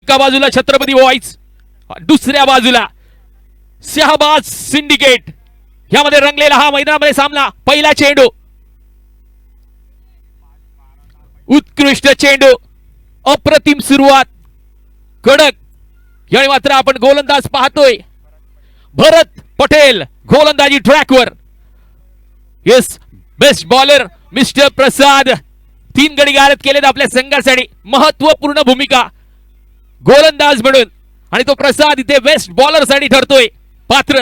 एका बाजूला छत्रपती बॉईज, दुसऱ्या बाजूला शहबाज सिंडिकेट, यामध्ये रंगलेला हा मैदानामध्ये सामना. पहिला चेंडू, उत्कृष्ट चेंडू, अप्रतिम सुरुवात, कडक. यावेळी मात्र आपण गोलंदाज पाहतोय भरत पटेल गोलंदाजी ट्रॅकवर. येस, बेस्ट बॉलर मिस्टर प्रसाद 3 गडी गारद केलेत आपल्या संघासाठी, महत्वपूर्ण भूमिका गोलंदाज म्हणून, आणि तो प्रसाद इथे बेस्ट बॉलर साठी ठरतोय पात्र.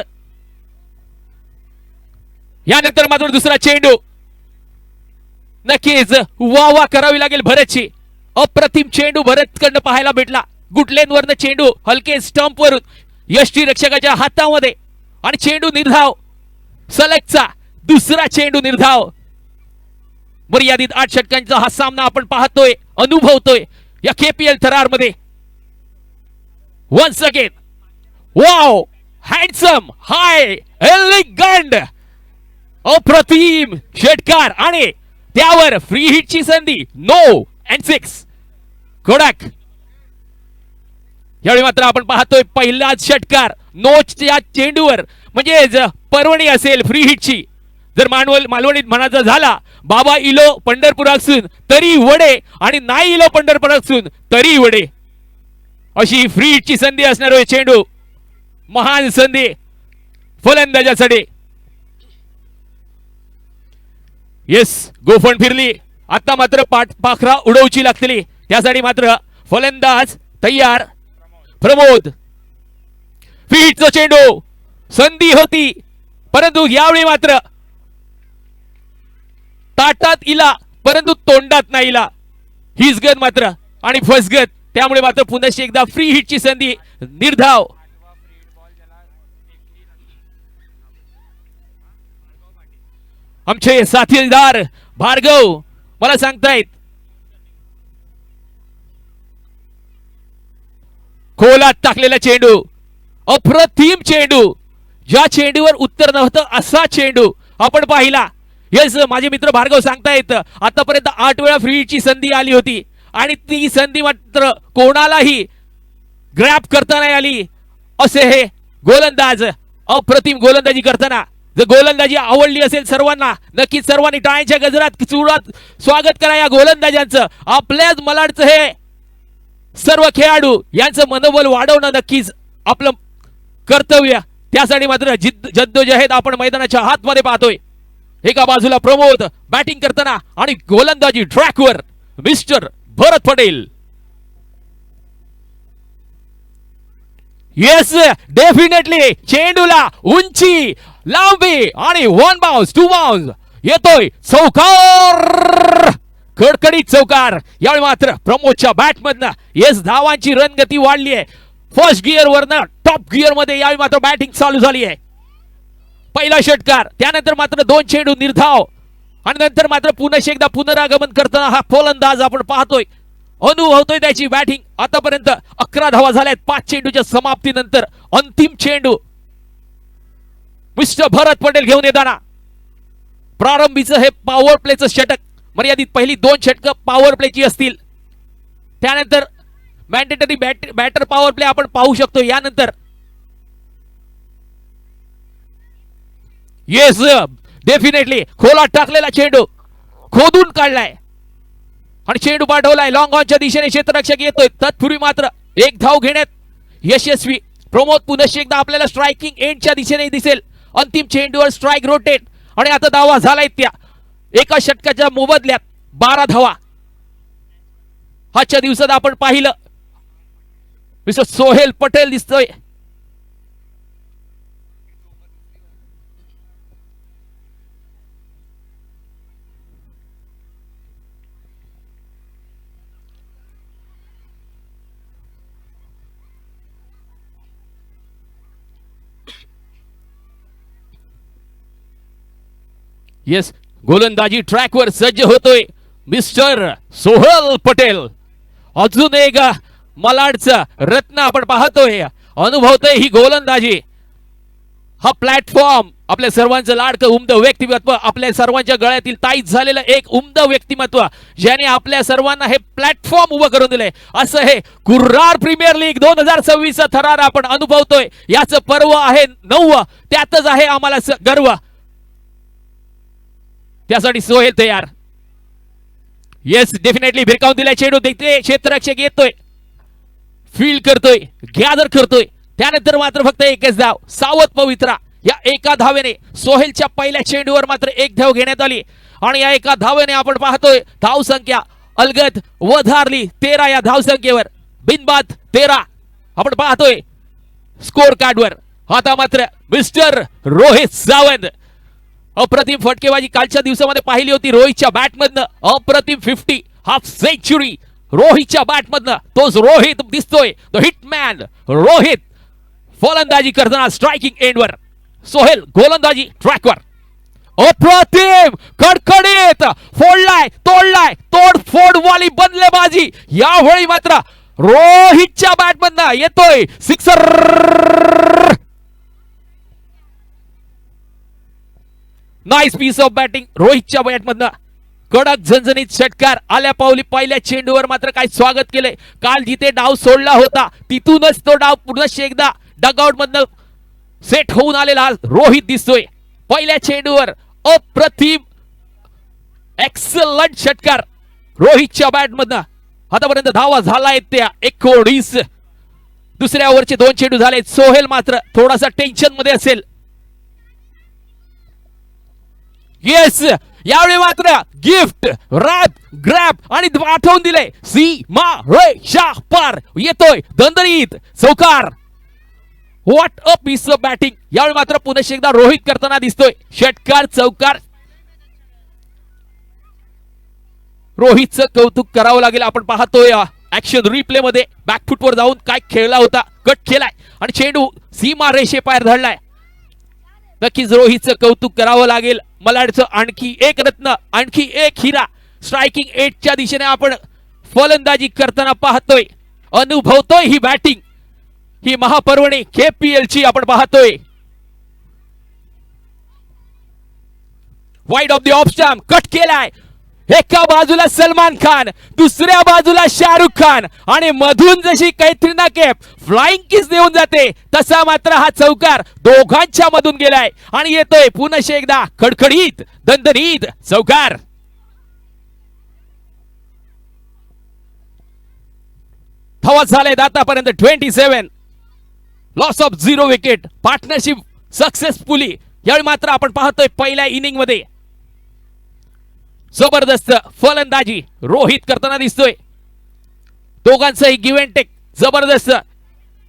यानंतर मात्र दुसरा चेंडू, नक्कीच वाह वाह करावी लागेल भरतची. अप्रतिम चेंडू भरत कडनं पाहायला भेटला. गुटलेन वरनं चेंडू हलके स्टंप वरून यष्टी रक्षकाच्या हातामध्ये, आणि चेंडू निर्धाव, सलगचा दुसरा चेंडू निर्धाव. मर्यादित 8 षटकांचा हा सामना आपण पाहतोय, अनुभवतोय या केपीएल थरार मध्ये. वन्स अगेन, वाव, हँडसम, हाय, एलिगंट, अप्रतिम षटकार, आणि त्यावर फ्री हिटची संधी. नो अँड 6 कडक. यावेळी मात्र आपण पाहतोय पहिलाच षटकार नोचच्या चेंडूवर, म्हणजे पर्वणी असेल फ्री हिटची. जर मालवणीत म्हणायचं झाला, बाबा इलो पंढरपुरासून तरी वडे, आणि नाही इलो पंढरपुरासून तरी वडे, अशी फ्री हिटची संधी असणार चेंडू. महान संधी फलंदाजासाठी. येस, गोफण फिरली. आता मात्र पाखरा उडवची लागतली, त्यासाठी मात्र फलंदाज तयार. प्रमोद, फीटचा चेंडू, संधी होती, परंतु यावेळी मात्र ताटात इला परंतु तोंडात नाही इला. हीच गत मात्र आणि फसगत, त्यामुळे मात्र पुन्हा एकदा फ्री हिटची संधी निर्धाव. आमचे साथीदार भार्गव मला सांगतायत, खोलात टाकलेला चेंडू, अप्रतिम चेंडू, ज्या चेंडूवर उत्तर नव्हतं असा चेंडू आपण पाहिला. येस, माझे मित्र भार्गव सांगतायत आतापर्यंत 8 वेळा फ्री हिटची संधी आली होती, आणि ती संधी मात्र कोणालाही ग्रॅप करता नाही आली. असे हे गोलंदाज अप्रतिम गोलंदाजी करताना. जर गोलंदाजी आवडली असेल सर्वांना, नक्कीच सर्वांनी टाळ्यांच्या गजरात चुरात स्वागत करा या गोलंदाजांचं. आपल्याच मलाडचं हे सर्व खेळाडू यांचं मनोबल वाढवणं नक्कीच आपलं कर्तव्य. त्यासाठी मात्र जद्दोजहद आपण मैदानाच्या हातमध्ये पाहतोय. एका बाजूला प्रमोद बॅटिंग करताना, आणि गोलंदाजी ट्रॅकवर मिस्टर भरत पटेल. येस, डेफिनेटली चेंडूला उंची, लांबी, आणि 1 बाउन्स 2 बाउन्स येतोय चौकार, कडकडीत चौकार. यावेळी मात्र प्रमोदच्या बॅट मधनं येस धावांची रणगती वाढली आहे. फर्स्ट गिअर वरनं टॉप गिअर मध्ये यावेळी मात्र बॅटिंग चालू झाली आहे. पहिला षटकार, त्यानंतर मात्र 2 चेंडू निर्धाव, आणि नंतर मात्र पुन्हा एकदा पुनरागमन करताना हा फलंदाज आपण पाहतोय, अनुभवतोय त्याची बॅटिंग. आतापर्यंत 11 धावा झाल्यात 5 चेंडूच्या समाप्तीनंतर. अंतिम चेंडू मिस्टर भरत पटेल घेऊन येताना. प्रारंभीचं हे पॉवर प्लेचं षटक, मर्यादित पहिली 2 षटकं पॉवर प्लेची असतील, त्यानंतर मॅन्डेटरी बॅटर पॉवर प्ले आपण पाहू शकतो. यानंतर येस, डेफिनेटली खोलात टाकलेला चेंडू खोदून काढलाय, आणि चेंडू पाठवलाय लॉंग ऑनच्या दिशेने. क्षेत्ररक्षक येतोय, तत्पूर्वी मात्र 1 धाव घेण्यात यशस्वी. प्रमोद पुन्हा एकदा आपल्याला स्ट्रायकिंग एंडच्या दिशेने दिसेल. अंतिम चेंडूवर स्ट्राइक रोटेट, आणि आता धावा झालाय त्या एका षटकाच्या मोबदल्यात 12 धावा. आजच्या दिवसात आपण पाहिलं मिस्टर सोहेल पटेल दिसतोय. येस, गोलंदाजी ट्रॅकवर सज्ज होतोय मिस्टर सोहेल पटेल. अजून एक मलाडचा रत्न आपण पाहतोय, अनुभवतोय ही गोलंदाजी. हा प्लॅटफॉर्म आपल्या सर्वांचं लाडकं उमद व्यक्तिमत्व, आपल्या सर्वांच्या गळ्यातील ताईत झालेलं एक उमद व्यक्तिमत्व, ज्याने आपल्या सर्वांना हे प्लॅटफॉर्म उभं करून दिलंय. असं हे कुर्रार प्रीमियर लीग 2026 थरार आपण अनुभवतोय. याचं पर्व आहे 9, त्यातच आहे आम्हाला गर्व. त्यासाठी सोहेल तयार. येस, डेफिनेटली भिरकावून दिलाय चेंडू. देखते क्षेत्ररक्षक येतोय, फील्ड करतोय, गॅदर करतोय. त्यानंतर मात्र फक्त एकच धाव. सावध पवित्रा या एका धावेने सोहेलच्या पहिल्या चेंडूवर मात्र एक धाव घेण्यात आली आणि या एका धावेने आपण पाहतोय धाव संख्या अलगद वधारली 13 या धाव संख्येवर. बिनबाद 13 आपण पाहतोय स्कोर कार्डवर. आता मात्र मिस्टर रोहित सावंत. अप्रतिम फटकेबाजी कालच्या दिवसामध्ये पाहिली होती रोहितच्या बॅटमधनं. अप्रतिम 50 हाफ सेंचुरी रोहितच्या बॅटमधनं. तोच रोहित दिसतोय, द हिटमॅन रोहित. फलंदाजी करताना स्ट्रायकिंग एंडवर, सोहेल गोलंदाजी ट्रॅकवर. अप्रतिम कडकडीत फोडलाय, तोडलाय, तोडफोड वाली बदलेबाजी. यावेळी मात्र रोहितच्या बॅटमधनं येतोय sixer. Nice piece of batting रोहितच्या बॅटमधनं. कडक झणझणीत षटकार आल्या पावली. पहिल्या चेंडूवर मात्र काय स्वागत केलंय. काल जिथे डाव सोडला होता तिथूनच तो डाव पुन्हा एकदा डगआउट मधनं सेट होऊन आलेला रोहित दिसतोय. पहिल्या चेंडूवर अप्रतिम एक्सलंट षटकार रोहितच्या बॅटमधनं. आतापर्यंत धावा झालाय त्या 19. दुसऱ्या ओव्हरचे 2 चेंडू झाले. सोहेल मात्र थोडासा टेन्शन मध्ये असेल. येस, यावेळी मात्र गिफ्ट रॅप ग्रॅप आणि आठवून दिले सीमा रेषा पार. येतोय दंदरीत चौकार. What a piece of batting. यावेळी मात्र पुन्हा एकदा रोहित करताना दिसतोय षटकार चौकार. रोहितचं कौतुक करावं लागेल. आपण पाहतोय ऍक्शन रिप्ले मध्ये बॅकफुटवर जाऊन काय खेळला होता. कट केलाय आणि चेंडू सीमा रेषे पार धरलाय. नक्कीच रोहितचं कौतुक करावं लागेल. मलाडचं आणखी एक रत्न, आणखी एक हिरा स्ट्रायकिंग 8च्या दिशेने आपण फलंदाजी करताना पाहतोय, अनुभवतोय ही बॅटिंग, ही महापर्वणी KPL ची आपण पाहतोय. Wide of the off stump cut केलाय. एका बाजूला सलमान खान, दुसऱ्या बाजूला शाहरुख खान आणि मधून जशी कैत्रिना कैफ फ्लाइंग किस देऊन जाते तसा मात्र हा चौकार दोघांच्या मधून गेलाय आणि येतोय पुन्हा एकदा खडखडीत दणदणीत चौकार. धावा झाले आतापर्यंत 27. Loss of 0 wicket. Partnership successfully. यावेळी मात्र आपण पाहतोय पहिल्या इनिंग मध्ये जबरदस्त फलंदाजी रोहित करताना दिसतोय. दोघांचंही गिव्ह अँड टेक जबरदस्त.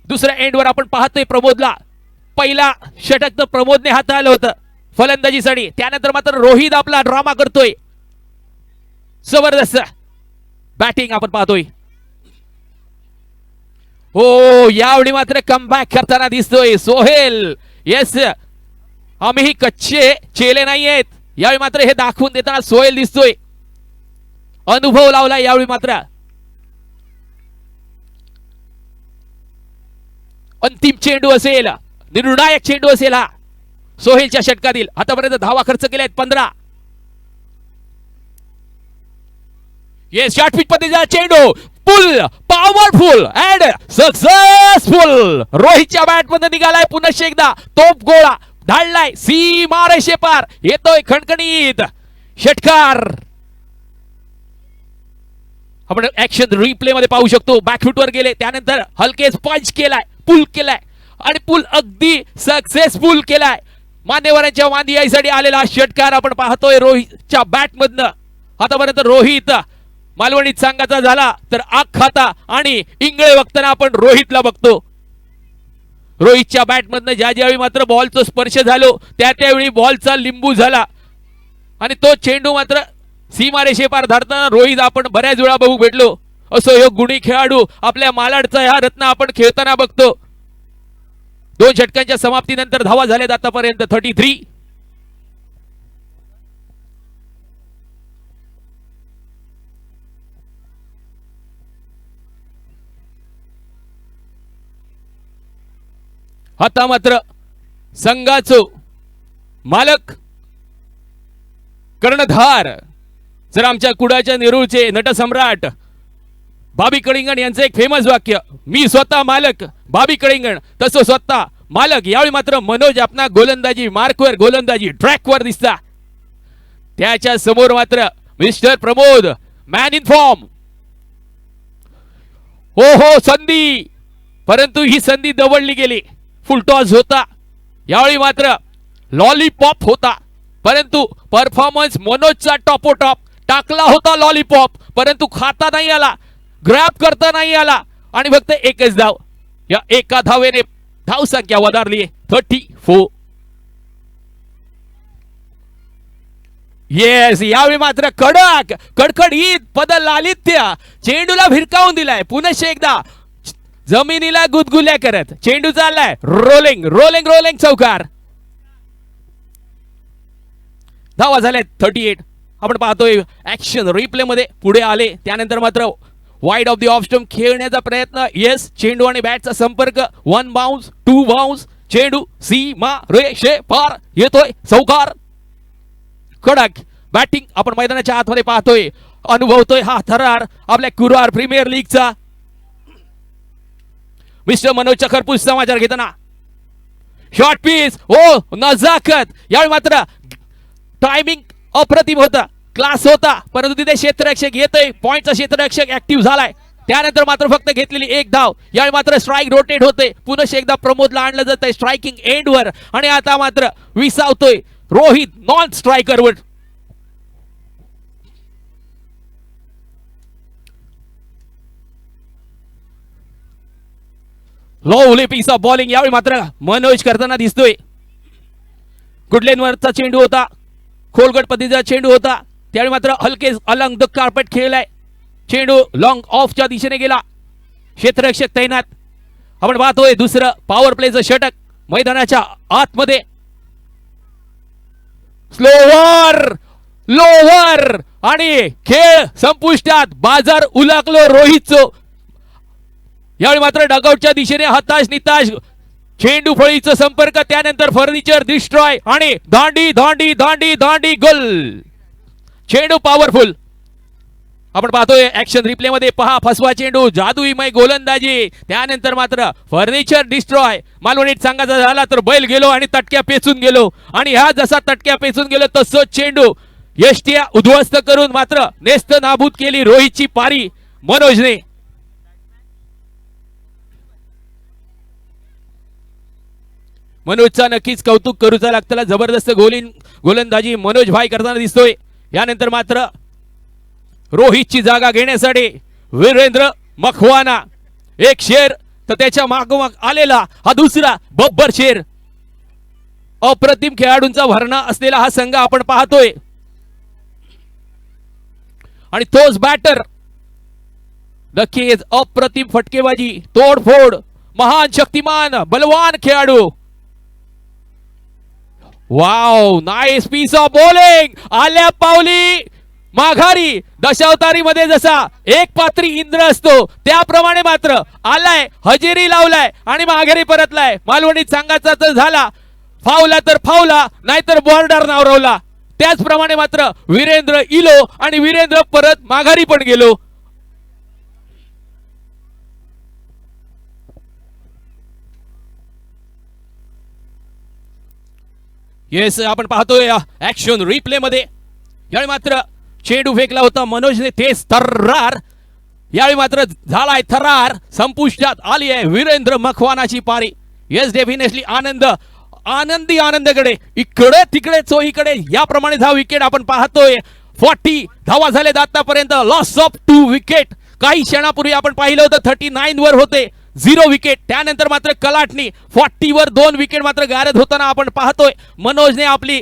दुसऱ्या एंडवर आपण पाहतोय प्रमोदला. पहिला षटक तर प्रमोदने हाताळलं होतं फलंदाजीसाठी. त्यानंतर मात्र रोहित आपला ड्रामा करतोय. जबरदस्त बॅटिंग आपण पाहतोय. हो, यावेळी मात्र कमबॅक करताना दिसतोय सोहेल. येस, आम्ही कच्चे चेले नाही आहेत. यावेळी मात्र हे दाखवून देताना सोहेल दिसतोय. अनुभव लावला यावेळी मात्र. अंतिम चेंडू असेल, निर्णायक चेंडू असेल हा सोहेलच्या षटकातील. आतापर्यंत धावा खर्च केल्या आहेत 15. येस, शॉर्ट पिच पद्धतीचा चेंडू पुल पॉवरफुल अँड सक्सेसफुल रोहितच्या बॅट मध्ये निघालाय. पुन्हा एकदा तोप गोळा ढाळलाय सीमा रेषे पार. येतोय खणखणीत षटकार. आपण ऍक्शन रिप्ले मध्ये पाहू शकतो. बॅकफुटवर गेले, त्यानंतर हलकेच पंच केलाय, पुल केलाय आणि पुल अगदी सक्सेसफुल केलाय. मान्यवरांच्या मांदियाईसाठी आलेला षटकार आपण पाहतोय रोहितच्या बॅट मधनं. आतापर्यंत रोहित मालवणीत संघाचा झाला तर आख खाता आणि इंगळे बघताना आपण रोहितला बघतो. रोहितच्या बॅटमधनं ज्यावेळी मात्र बॉलचा स्पर्श झालो त्यावेळी बॉलचा लिंबू झाला आणि तो चेंडू मात्र सीमारेषेपार धरताना रोहित आपण बऱ्याच वेळा बघू भेटलो. असो ह्यो गुणी खेळाडू आपल्या मालाडचा हा रत्न आपण खेळताना बघतो. 2 षटकांच्या समाप्तीनंतर धावा झाल्यात आतापर्यंत 33. आता मात्र संघाचो मालक कर्णधार, जर आमच्या कुडाच्या नेरूळचे नटसम्राट बाबी कलिंगण यांचं एक फेमस वाक्य, मी स्वतः मालक बाबी कलिंगण, तसं स्वतः मालक. यावेळी मात्र मनोज आपला गोलंदाजी मार्कवर, गोलंदाजी ट्रॅकवर दिसता. त्याच्या समोर मात्र mister Pramod man in form. हो संधी, परंतु ही संधी दवडली गेली. फुलटॉस होता, यावेळी मात्र लॉलीपॉप होता, परंतु परफॉर्मन्स मनोजचा टॉपोटॉप. टाकला होता लॉलीपॉप, परंतु खाता नाही आला, ग्रॅब करता नाही आला आणि फक्त एकच धाव. या एका धावेने धाव संख्या वधारली 34. येस, यावेळी मात्र कडक कडकडीत बदल लालित्य चेंडूला भिरकावून दिलाय. पुनश्च एकदा जमिनीला गुदगुल्या करत चेंडू चाललाय रोलिंग रोलिंग रोलिंग चौकार. धावा झाल्या 38. आपण पाहतोय ऍक्शन रिप्ले मध्ये पुढे आले, त्यानंतर मात्र wide of the off stump खेळण्याचा प्रयत्न. येस, चेंडू आणि बॅटचा संपर्क. 1 बाउन्स 2 बाउन्स, चेंडू सीमा रेषे पार येतोय चौकार. कडक बॅटिंग आपण मैदानाच्या आतमध्ये पाहतोय, अनुभवतोय हा थरार आपल्या कुरार प्रीमियर लीगचा. मिस्टर मनोज चखरपूस समाचार घेताना शॉर्ट पीस, ओ नजाकत. यावेळी मात्र टायमिंग अप्रतिम होता, क्लास होता, परंतु तिथे क्षेत्ररक्षक येतोय, पॉइंटचा क्षेत्ररक्षक ऍक्टिव्ह झालाय. त्यानंतर मात्र फक्त घेतलेली एक धाव. यावेळी मात्र स्ट्राईक रोटेट होते, पुनश्च एकदा प्रमोदला आणलं जात आहे स्ट्रायकिंग एंडवर आणि आता मात्र विसावतोय रोहित नॉन स्ट्रायकरवर. लो पीस ऑफ बॉलिंग यावेळी मात्र मनोज करताना दिसतोय. गुडलेनवरचा चेंडू होता, खोलगट पद्धतीचा चेंडू होता, त्यावेळी मात्र हलके अलंग द कार्पेट खेळलाय. चेंडू लॉंग ऑफच्या दिशेने गेला, क्षेत्ररक्षक तैनात. आपण पाहतोय दुसरं पॉवर प्लेचं षटक मैदानाच्या आतमध्ये. स्लोवर लोवर आणि खेळ संपुष्टात. बाजार उलाकलो रोहितचो. यावेळी मात्र डगआउटच्या दिशेने हताश निताश चेंडू फळीचा संपर्क, त्यानंतर फर्निचर डिस्ट्रॉय आणि दांडी दांडी दांडी दांडी गोल. चेंडू पॉवरफुल. आपण पाहतोय ऍक्शन रिप्ले मध्ये, पहा फसवा चेंडू, जादुईमय गोलंदाजी, त्यानंतर मात्र फर्निचर डिस्ट्रॉय. मालवणीत सांगायचा झाला तर बैल गेलो आणि तटक्या पेचून गेलो, आणि हा जसा तटक्या पेचून गेलो तसंच चेंडू यष्ट्या उद्ध्वस्त करून मात्र नेस्त नाबूद केली रोहितची पारी मनोजने. मनोजचा नक्कीच कौतुक करूचा लागतं. जबरदस्त गोलंदाजी मनोज भाई करताना दिसतोय. यानंतर मात्र रोहितची जागा घेण्यासाठी वीरेंद्र मखवाना एक शेर, तर त्याच्या मागोमाग आलेला हा दुसरा बब्बर शेर. अप्रतिम खेळाडूंचा भरणा असलेला हा संघ आपण पाहतोय, आणि तोच बॅटर नक्कीच अप्रतिम फटकेबाजी, तोडफोड, महान शक्तिमान बलवान खेळाडू. Wow, nice piece of bowling. आल्या पावली माघारी. दशावतारी मध्ये जसा एक पात्री इंद्र असतो त्याप्रमाणे मात्र आलाय, हजेरी लावलाय आणि माघारी परतलाय. मालवणीत सांगायचा तर झाला, फावला तर फावला, नाहीतर बॉर्डर नावरवला. त्याचप्रमाणे मात्र वीरेंद्र इलो आणि वीरेंद्र परत माघारी पण गेलो. येस, आपण पाहतोय ऍक्शन रिप्ले मध्ये. यावेळी मात्र चेंडू फेकला होता मनोजने, तेच थरार. यावेळी मात्र झालाय थरार, संपुष्टात आली आहे वीरेंद्र मखवानाची पारी. येस, डेफिनेटली आनंद आनंदी आनंदकडे, इकडे तिकडे चोहीकडे याप्रमाणे धाव विकेट आपण पाहतोय. 40 धावा झालेत आतापर्यंत, लॉस ऑफ 2 विकेट. काही क्षणापूर्वी आपण पाहिलं होतं 39 वर होते 0 विकेट. त्यानंतर मात्र कलाटणी 40 वर 2 विकेट मात्र गारद होताना आपण पाहतोय. मनोजने आपली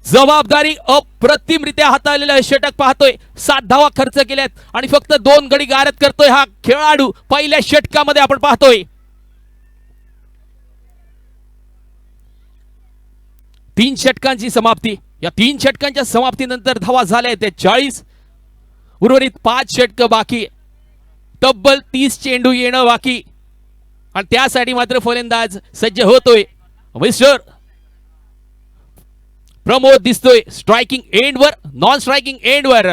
जबाबदारी अप्रतिमरित्या हाताळलेलं षटक पाहतोय. 7 धावा खर्च केल्यात आणि फक्त 2 गडी गारद करतोय हा खेळाडू पहिल्या षटकामध्ये आपण पाहतोय. 3 षटकांची समाप्ती. या 3 षटकांच्या समाप्तीनंतर धावा झाल्या ते 40. उर्वरित 5 षटक बाकी, तब्बल 30 चेंडू येणं बाकी, आणि त्यासाठी मात्र फलंदाज सज्ज होतोय मिस्टर प्रमोद दिसतोय स्ट्रायकिंग एंडवर, नॉन स्ट्रायकिंग एंडवर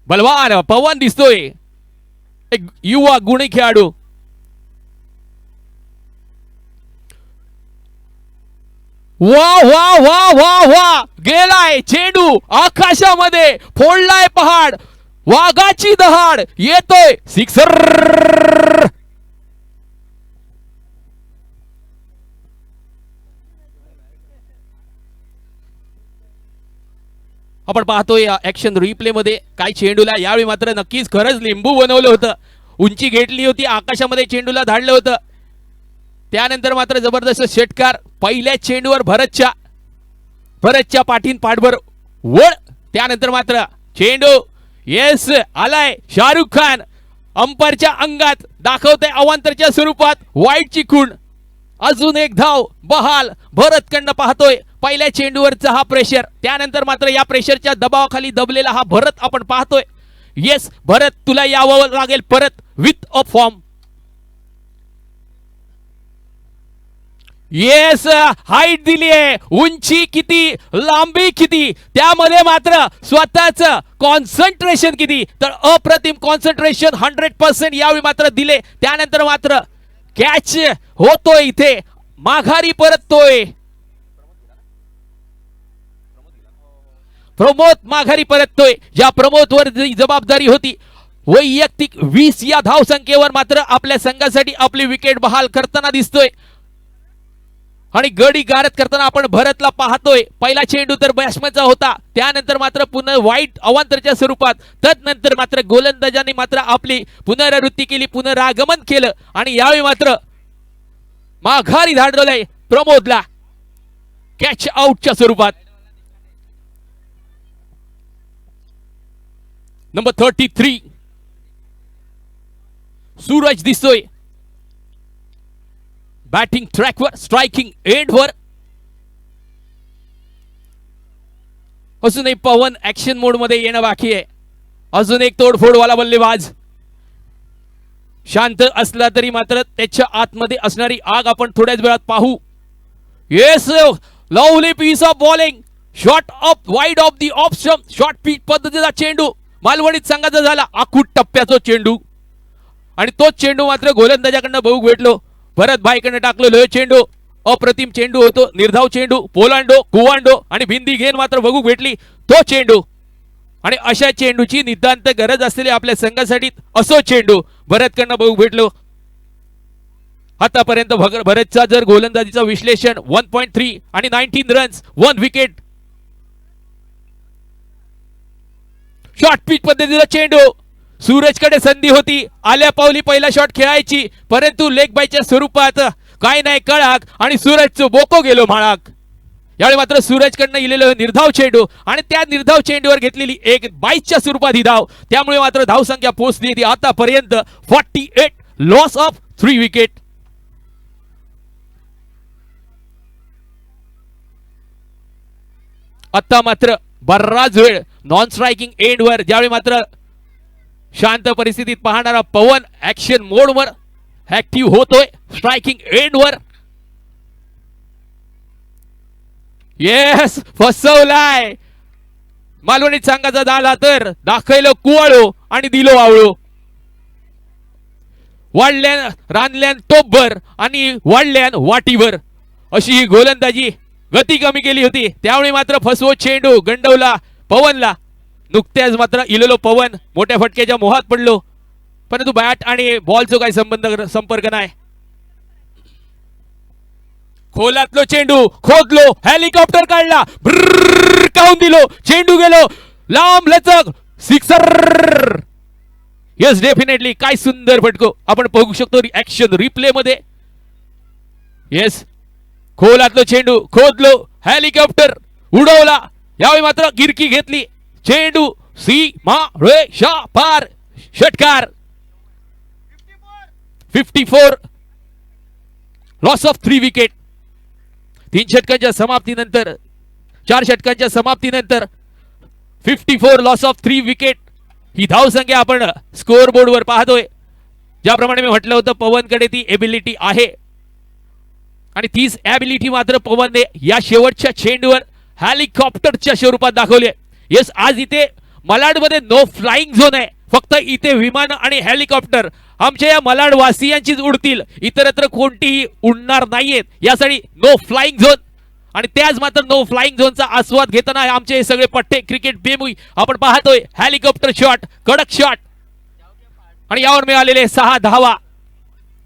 बलवान पवन दिसतोय, एक युवा गुणी खेळाडू. वा वा वा वा वा, गेलाय चेंडू आकाशामध्ये, फोडलाय पहाड, वाघाची दहाड, येतोय सिक्सर. आपण पाहतोय ऍक्शन रिप्ले मध्ये काय चेंडूला यावेळी मात्र नक्कीच खरंच लिंबू बनवलं होतं. उंची घेतली होती, आकाशामध्ये चेंडूला धाडलं होतं. त्यानंतर मात्र जबरदस्त षटकार पहिल्या चेंडूवर भरतच्या पाठीन पाठभर वळ. त्यानंतर मात्र चेंडू येस आलाय शाहरुख खान, अंपायरच्या अंगात दाखवते अवांतरच्या स्वरूपात वाईटची खूण. अजून एक धाव बहाल भरतकडनं पाहतोय. पहिल्या चेंडूवरचा हा प्रेशर, त्यानंतर मात्र या प्रेशरच्या दबावाखाली दबलेला हा भरत आपण पाहतोय. येस भरत, तुला यावं लागेल परत with a form. Yes height दिलीये, उंची किती, लांबी किती, त्यामध्ये मात्र स्वतःच कॉन्सन्ट्रेशन किती, तर अप्रतिम कॉन्सन्ट्रेशन 100% यावेळी मात्र दिले. त्यानंतर मात्र कॅच होतोय, इथे माघारी परततोय प्रमोद, माघारी परततोय. ज्या प्रमोदवर जबाबदारी होती वैयक्तिक 20 या धाव संख्येवर मात्र आपल्या संघासाठी आपली विकेट बहाल करताना दिसतोय. आणि गडी गारद करताना आपण भरतला पाहतोय. पहिला चेंडू तर बॅट्समनचा होता, त्यानंतर मात्र पुन्हा वाईट अवांतरच्या स्वरूपात, तदनंतर मात्र गोलंदाजांनी मात्र आपली पुनरावृत्ती केली, पुनरागमन केलं आणि यावेळी मात्र माघारी धाडलंय प्रमोदला कॅच आउटच्या स्वरूपात. नंबर 33 सूरज दिसतोय बॅटिंग ट्रॅकवर, स्ट्रायकिंग एंडवर. अजूनही पवन ऍक्शन मोड मध्ये येणं बाकी आहे. अजून एक तोडफोडवाला बल्लेबाज शांत असला तरी मात्र त्याच्या आतमध्ये असणारी आग आपण थोड्याच वेळात पाहू. Yes lovely piece of bowling, shot off wide off the off stump, short pitch पद्धतीचा चेंडू मालवणीत संघाचा झाला. आखूट टप्प्याचा चेंडू आणि तोच चेंडू मात्र गोलंदाजाकडनं बघू भेटलो. भरत भाईकडे टाकलेलो चेंडू अप्रतिम चेंडू होतो, निर्धाव चेंडू, पोलांडो कुवांडो आणि भिंदी घेऊन मात्र बघू भेटली तो चेंडू. आणि अशा चेंडूची नितांत गरज असलेली आपल्या संघासाठी असो चेंडू भरतकडनं बघू भेटलो. आतापर्यंत भरतचा जर गोलंदाजीचं विश्लेषण 1.3 आणि 19 रन्स 1 विकेट. शॉर्ट पिच पद्धतीचा चेंडू, सूरजकडे संधी होती आल्या पावली पहिला शॉट खेळायची, परंतु लेग बायच्या स्वरूपात काय नाही कळाक आणि सूरजचं बोको गेलो माळाक. यावेळी मात्र सूरजकडनं इलेलं निर्धाव चेंडू आणि त्या निर्धाव चेंडूवर घेतलेली एक 22च्या स्वरूपात ही धाव, त्यामुळे मात्र धाव संख्या पोहोचली ती आतापर्यंत 48, लॉस ऑफ 3 विकेट. आता मात्र बराच वेळ नॉन स्ट्रायकिंग एंडवर, ज्यावेळी मात्र शांत परिस्थितीत पाहणारा पवन ऍक्शन मोडवर ऍक्टिव्ह होतोय स्ट्रायकिंग एंडवर. येस फसवलाय मालवणीत संघाचा झाला तर दाखवलं कुवाळो आणि दिलो आवळो. वाढल्यान रानल्यान टोपभर आणि वाढल्यान वाटीभर अशी ही गोलंदाजी गती कमी केली होती, त्यावेळी मात्र फसवो चेंडू गंडवला पवनला. नुकत्याच मात्र इलेलो पवन मोठ्या फटक्याच्या मोहात पडलो, परंतु बॅट आणि बॉलचा काही संपर्क नाही. खोलातलो चेंडू खोदलो, हेलिकॉप्टर काढला, काऊन दिलो, चेंडू गेलो लांब लचक, सिक्सर. येस डेफिनेटली काय सुंदर फटको आपण बघू शकतो ऍक्शन रिप्ले मध्ये. येस खोलातलो चेंडू खोदलो, हेलिकॉप्टर उडवला, यावेळी मात्र गिरकी घेतली, चेंडू सीमा रेषा पार, षटकार. 54 लॉस ऑफ 3 विकेट. 3 षटकांच्या समाप्तीनंतर 4 षटकांच्या समाप्तीनंतर 54 लॉस ऑफ 3 विकेट ही धावसंख्या आपण स्कोअर बोर्डवर पाहतोय. ज्याप्रमाणे मी म्हटलं होतं पवनकडे ती एबिलिटी आहे आणि तीच एबिलिटी मात्र पवनने या शेवटच्या चेंडूवर हेलिकॉप्टरच्या स्वरूपात दाखवले. येस, आज इथे मलाडमध्ये नो फ्लाइंग झोन आहे. फक्त इथे विमान आणि हेलिकॉप्टर आमच्या या मलाड वासियांचीच उडतील, इतरत्र कोणतीही उडणार नाहीयेत. यासाठी नो फ्लाइंग झोन. आणि त्याच मात्र नो फ्लाइंग झोनचा आस्वाद घेताना आमचे हे सगळे पट्टे क्रिकेट बेमुई आपण पाहतोय. हेलिकॉप्टर शॉट, कडक शॉट आणि यावर मिळालेले 6 धावा.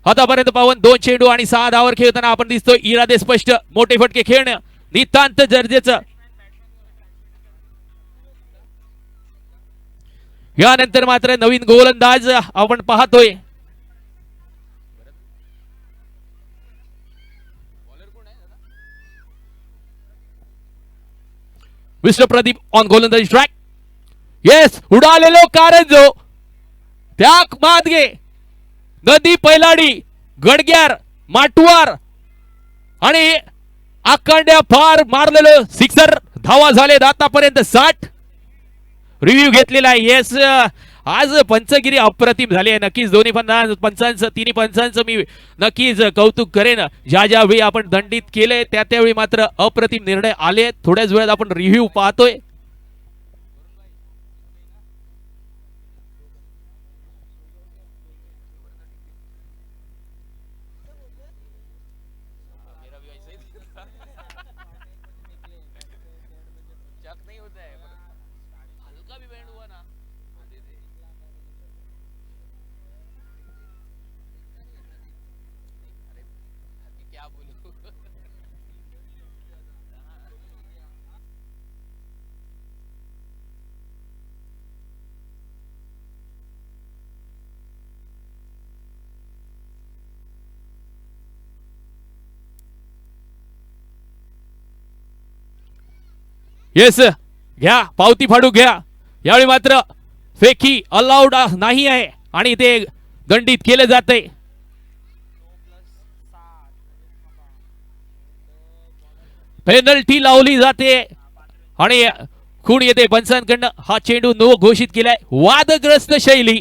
आतापर्यंत पवन 2 चेंडू आणि 6 धावावर खेळताना आपण दिसतोय. इरादे स्पष्ट, मोठे फटके खेळणं नितांत गरजेचं. यानंतर मात्र नवीन गोलंदाज आपण पाहतोय. मिस्टर प्रदीप ऑन गोलंदाजी ट्रॅक. येस, उडालेलो कारंजो त्या मागे नदी पैलाडी गडग्यार माटवार आणि आकांड्या फार मारलेलो सिक्सर. धावा झाले आतापर्यंत 60. रिव्ह्यू घेतलेला आहे. येस, आज पंचगिरी अप्रतिम झाली आहे. नक्कीच दोन्ही पंचांचं तिन्ही पंचांचं मी नक्कीच कौतुक करेन. ज्या ज्यावेळी आपण दंडित केले त्यावेळी मात्र अप्रतिम निर्णय आले. थोड्याच वेळात आपण रिव्ह्यू पाहतोय. येस, घ्या पावती फाडू घ्या. यावेळी मात्र फेकी अलाउड नाही आहे आणि ते दंडित केले जाते. पेनल्टी लावली जाते आणि खूण येते पंचांकडनं. हा चेंडू नो घोषित केलाय. वादग्रस्त शैली.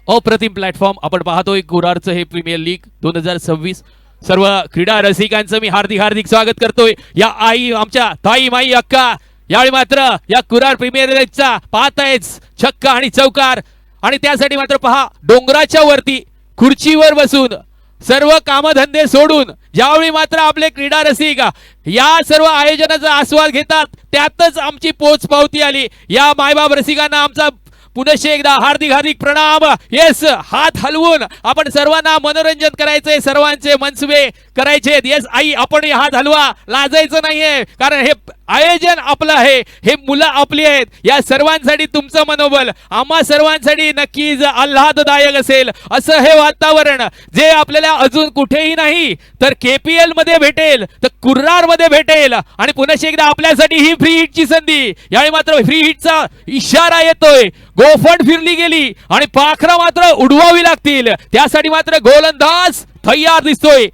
अप्रतिम प्लॅटफॉर्म आपण पाहतोय. कुरारचं हे प्रीमियर लीग 2026. सर्व क्रीडा रसिकांचं मी हार्दिक स्वागत करतोय. या आई आमच्या ताई माई अक्का यावेळी मात्र या कुरार प्रीमियर लीगचा पाहतायच छक्का आणि चौकार. आणि त्यासाठी मात्र पहा, डोंगराच्या वरती खुर्चीवर बसून सर्व कामधंदे सोडून ज्यावेळी मात्र आपले क्रीडा रसिक या सर्व आयोजनाचा आस्वाद घेतात, त्यातच आमची पोच पावती आली. या मायबाप रसिकांना आमचा पुनश्च एकदा हार्दिक प्रणाम. येस, हात हलवून आपण सर्वांना मनोरंजन करायचंय, सर्वांचे मनसुबे करायचे. येस आई, आपण हात हलवा, लाजायचं नाहीये, कारण हे आयोजन आपलं आहे, हे मुलं आपली आहेत. या सर्वांसाठी तुमचं मनोबल आम्हा सर्वांसाठी नक्कीच आल्हाददायक असेल. असं हे वातावरण जे आपल्याला अजून कुठेही नाही तर KPL मध्ये भेटेल, तर कुर्रार मध्ये भेटेल. आणि पुन्हा एकदा आपल्यासाठी ही फ्री हिटची संधी. यावेळी मात्र फ्री हिटचा इशारा येतोय. गोफंड फिरली गेली आणि पाखरं मात्र उडवावी लागतील. त्यासाठी मात्र गोलंदाज तयार दिसतोय.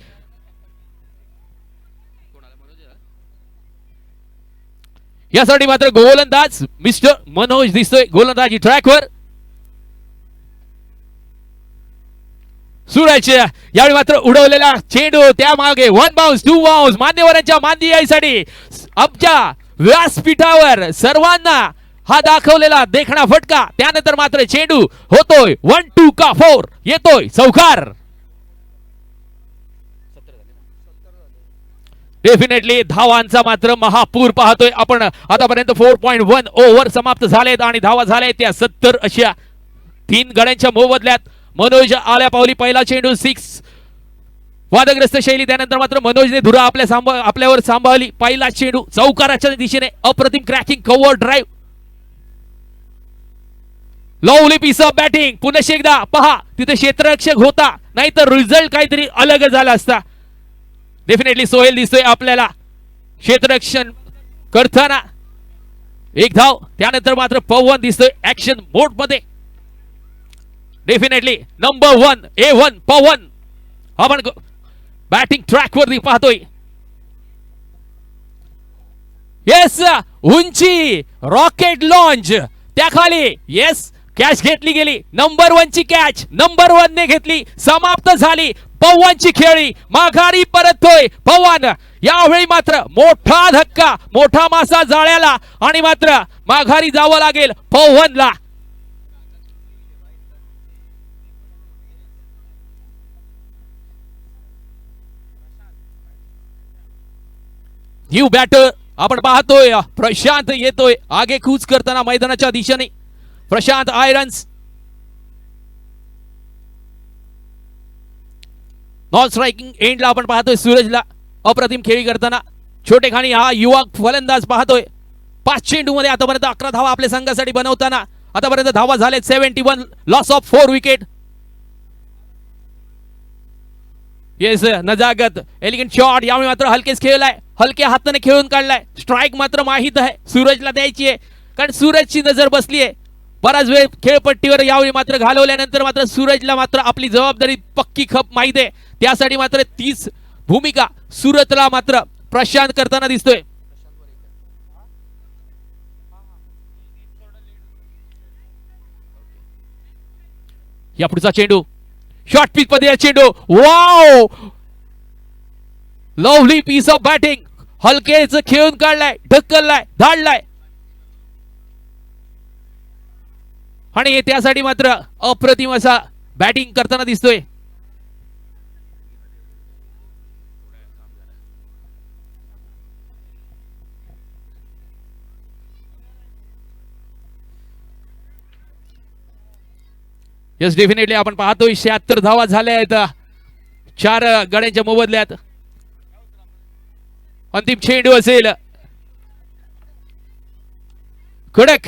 यासाठी मात्र गोलंदाज मिस्टर मनोज दिसतोय गोलंदाजी ट्रॅकवर. सूरज यावेळी मात्र उडवलेला चेंडू त्या मागे 1 बाउन्स 2 बाउन्स मान्यवरांच्या मानदेयासाठी आमच्या व्यासपीठावर सर्वांना हा दाखवलेला देखणा फटका. त्यानंतर मात्र चेंडू होतोय 1-2 का 4 येतोय चौकार. डेफिनेटली धावांचा मात्र महापूर पाहतोय आपण. आतापर्यंत 4.1 ओव्हर समाप्त झालेत आणि धावा झाल्या त्या 70 अशा. 3 गड्यांच्या मोबदल्यात मनोज आल्या पावली. पहिला चेंडू 6 वादग्रस्त शैली. त्यानंतर मात्र मनोजने धुरा आपल्यावर सांभाळली. पहिला चेंडू चौकाराच्या दिशेने अप्रतिम cracking cover drive. Lovely piece of batting. पुन्हा एकदा पहा, तिथे क्षेत्ररक्षक होता, नाही तर रिझल्ट काहीतरी अलग झाला असता. डेफिनेटली सोहेल दिसतोय आपल्याला क्षेत्ररक्षण करताना. 1 धाव. त्यानंतर मात्र पवन दिसतोय ऍक्शन मोड मध्ये. डेफिनेटली नंबर 1 A1 पवन आपण बॅटिंग ट्रॅक वरती पाहतोय. येस उंची रॉकेट लॉन्च त्या खाली येस कॅच घेतली गेली नंबर 1 ची कॅच नंबर 1 ने घेतली समाप्त झाली पवनची खेळी माघारी परततोय पवन यावेळी मात्र मोठा धक्का मोठा मासा जाळ्याला आणि मात्र माघारी जावं लागेल पवनला न्यू बॅटर आपण पाहतोय प्रशांत येतोय आगे कूच करताना मैदानाच्या दिशेने प्रशांत आयरन्स नॉन स्ट्रायकिंग एंडला आपण पाहतोय सूरजला अप्रतिम खेळी करताना छोटे खाणी हा युवा फलंदाज पाहतोय 5 चेंडूमध्ये आतापर्यंत 11 धावा आपल्या संघासाठी बनवताना आतापर्यंत धावा झालेत 71 लॉस ऑफ 4 विकेट येस नजागत एलिगंट शॉट यावेळी मात्र हलकेच खेळलाय हलक्या हाताने खेळून काढलाय स्ट्राइक मात्र माहित आहे सूरजला द्यायची आहे कारण सूरजची नजर बसली आहे बराच वेळ खेळपट्टीवर यावेळी मात्र घालवल्यानंतर मात्र सूरजला मात्र आपली जबाबदारी पक्की खप माहित आहे त्यासाठी मात्र तीच भूमिका सूरजला मात्र प्रशांत करताना दिसतोय या पुढचा चेंडू शॉर्ट पिच मध्ये चेंडू wow lovely piece of batting हलकेच खेळून काढलाय ढकललाय धाडलाय आणि त्यासाठी मात्र अप्रतिम असा बॅटिंग करताना दिसतोय यस डेफिनेटली आपण पाहतोय 76 धावा झाल्या आहेत 4 गड्यांच्या मोबदल्यात अंतिम चेंडू असेल कडक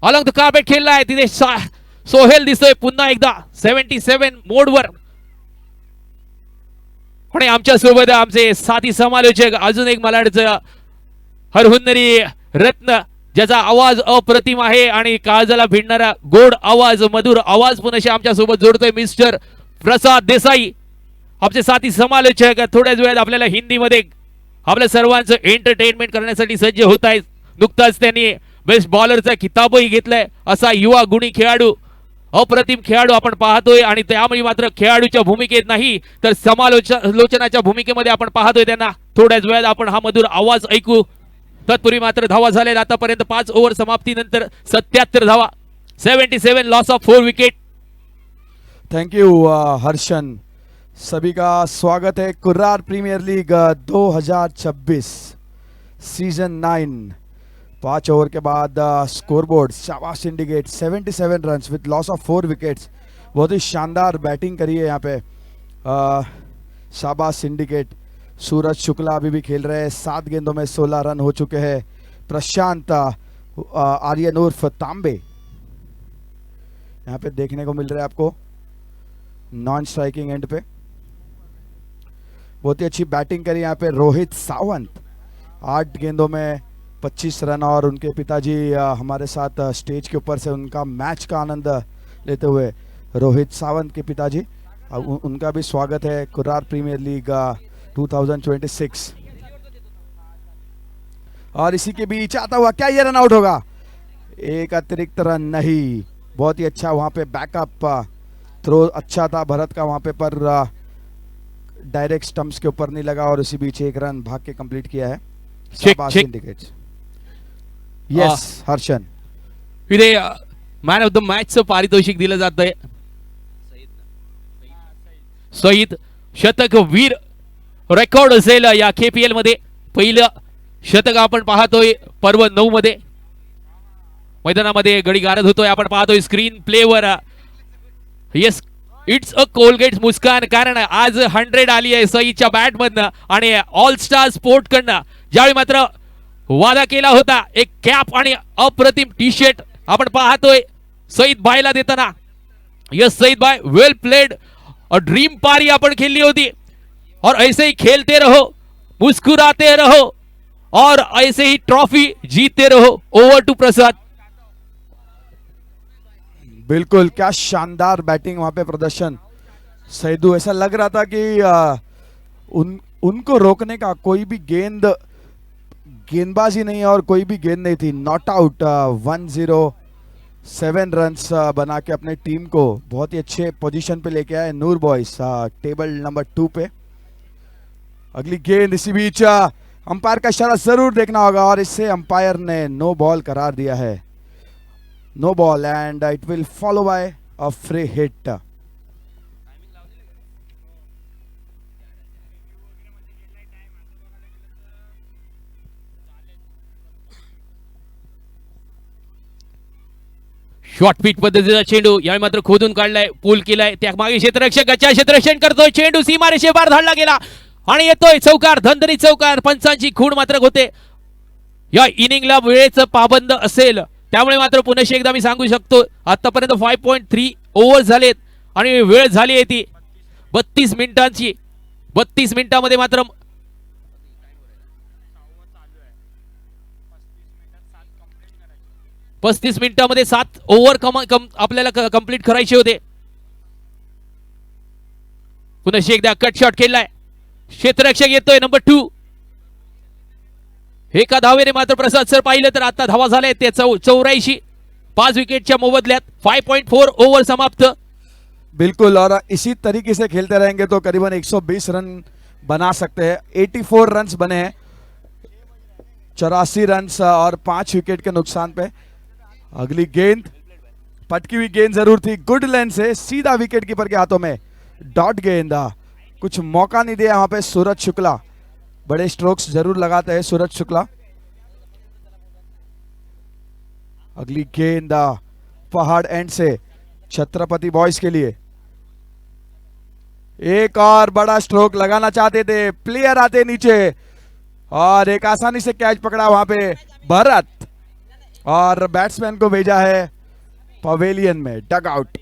अलॉंग द कार्पेट खेळलाय तिथे सोहेल दिसतोय पुन्हा एकदा 77 मोडवर आणि आमच्या सोबत आमचे साथी समालोचक अजून एक मलाडचं हरहुन्नरी रत्न ज्याचा आवाज अप्रतिम आहे आणि काळजाला भिडणारा गोड आवाज मधुर आवाज पुन्हा आमच्या सोबत जोडतोय मिस्टर प्रसाद देसाई आमचे साथी समालोचक थोड्याच वेळात आपल्याला हिंदीमध्ये आपल्या सर्वांचं एंटरटेनमेंट करण्यासाठी सज्ज होत आहेत नुकताच त्यांनी बेस्ट बॉलरचा किताबही घेतलाय असा युवा गुणी खेळाडू अप्रतिम खेळाडू आपण पाहतोय आणि त्यामुळे मात्र खेळाडूच्या भूमिकेत नाही तर समालोचनाच्या भूमिकेमध्ये आपण पाहतोय त्यांना थोड्याच वेळात आपण हा मधुर आवाज ऐकू तत्पूर्वी मात्र धावा झाल्या आतापर्यंत 5 ओव्हर समाप्तीनंतर 77 धावा 77 loss of 4 wicket thank you Harshan सभी का स्वागत है कुर्रार प्रीमियर लीग 2026 सीजन 9 5 ओवर के बाद स्कोरबोर्ड शाबाश सिंडिकेट 77 रन्स विद लॉस ऑफ 4 विकेट्स बहुत ही शानदार बैटिंग करी है यहाँ पे शाबाश सिंडिकेट सूरज शुक्ला अभी भी खेल रहे हैं 7 गेंदों में 16 रन हो चुके हैं प्रशांत आर्यन उर्फ तांबे यहाँ पे देखने को मिल रहा है आपको नॉन स्ट्राइकिंग एंड पे बहुत ही अच्छी बैटिंग करी यहाँ पे रोहित सावंत 8 गेंदों में 25 रन और उनके पिताजी हमारे साथ स्टेज के ऊपर से उनका मैच का आनंद लेते हुए रोहित सावंत के पिताजी उनका भी स्वागत है कुर्रार प्रीमियर लीग 2026 और इसी के बीच आता हुआ क्या ये रन आउट होगा एक अतिरिक्त रन नहीं बहुत ही अच्छा वहां पे बैकअप थ्रो अच्छा था भरत का वहां पे पर डायरेक्ट स्टंप्स के ऊपर नहीं लगा और उसी बीच 1 रन भाग के कंप्लीट किया है इंडिकेट्स यस हर्षन इथे मॅन ऑफ द मॅचचं पारितोषिक दिलं जात आहे सईद शतक वीर रेकॉर्ड असेल या केपीएल मध्ये पहिलं शतक आपण पाहतोय पर्व 9 मध्ये मैदानामध्ये गडी गारद होतोय आपण पाहतोय स्क्रीन प्लेवर येस इट्स अ कोलगेट मुस्कान कारण आज 100 आली आहे सईदच्या बॅट मधनं आणि ऑल स्टार स्पोर्ट कडनं ज्यावेळी मात्र वादा केला होता एक कॅप आणि अप्रतिम टी शर्ट आपण पाहतोय सईद भाईला देताना यस सईद भाई वेल प्लेड अ ड्रीम पारी आपण खेळली होती और ऐसे ही खेलते रहो मुस्कुराते रहो और ऐसे ही ट्रॉफी जीतते रहो ओवर टू प्रसाद बिल्कुल क्या शानदार बैटिंग वहां पे प्रदर्शन सैदू ऐसा लग रहा था कि उनको रोकने का कोई भी गेंद गेंदबाजी नहीं और कोई भी गेंद नहीं थी, नॉट आउट। 107 रन्स बना के अपने टीम को बहुत ही अच्छे पोजीशन पे लेके आए नूर बॉयज, टेबल नंबर 2 पे। अगली गेंद इसी बीच अंपायर का इशारा जरूर देखना होगा और इससे अंपायर ने नो बॉल करार दिया है, no ball and it will follow by a free hit. Short pitch पद्धतीचा चेंडू यावेळी मात्र खोदून काढलाय, पूल केलाय, त्या मागे क्षेत्ररक्षक गच्चा क्षेत्ररक्षण करतोय, चेंडू सीमारेषे बाहेर धाडला गेला आणि येतोय चौकार, धनधनी चौकार। पंचांची खूण मात्र होते, या इनिंगला वेळेचं पाबंद असेल त्यामुळे मात्र पुन्हा एकदा मी सांगू शकतो आतापर्यंत 5.3 ओव्हर झालेत आणि वेळ झाली आहे ती 32 मिनिटांची। 32 मिनिटांमध्ये मात्र 35 मिनिटांमध्ये 7 ओव्हर आपल्याला कंप्लीट करायचे होते। पुन्हा एकदा कट शॉट केलाय, क्षेत्ररक्षक येतोय नंबर 2। एका धावेने मात्र प्रसाद सर पाहिलं तर आता धावा झाल्या ते 84, 5 विकेटच्या मोबदल्यात 5.4 ओव्हर समाप्त। बिल्कुल, और इसी तरीके से खेलते रहेंगे तो करीबन 120 रन बना सकते हैं। 84 रन्स बने हैं, 84 रन्स और 5 विकेट के नुकसान पे। अगली गेंद पटकी हुई गेंद जरूर थी, गुड लेंथ से सीधा विकेट कीपर के हाथों में, डॉट गेंद। कुछ मौका नहीं दिया यहाँ पे सूरज शुक्ला, बड़े स्ट्रोक्स जरूर लगाते हैं सूरज शुक्ला। अगली गेंद पहाड़ एंड से छत्रपति बॉयज के लिए, एक और बड़ा स्ट्रोक लगाना चाहते थे, प्लेयर आते नीचे और एक आसानी से कैच पकड़ा वहां पे भरत और बैट्समैन को भेजा है पवेलियन में, डग आउट।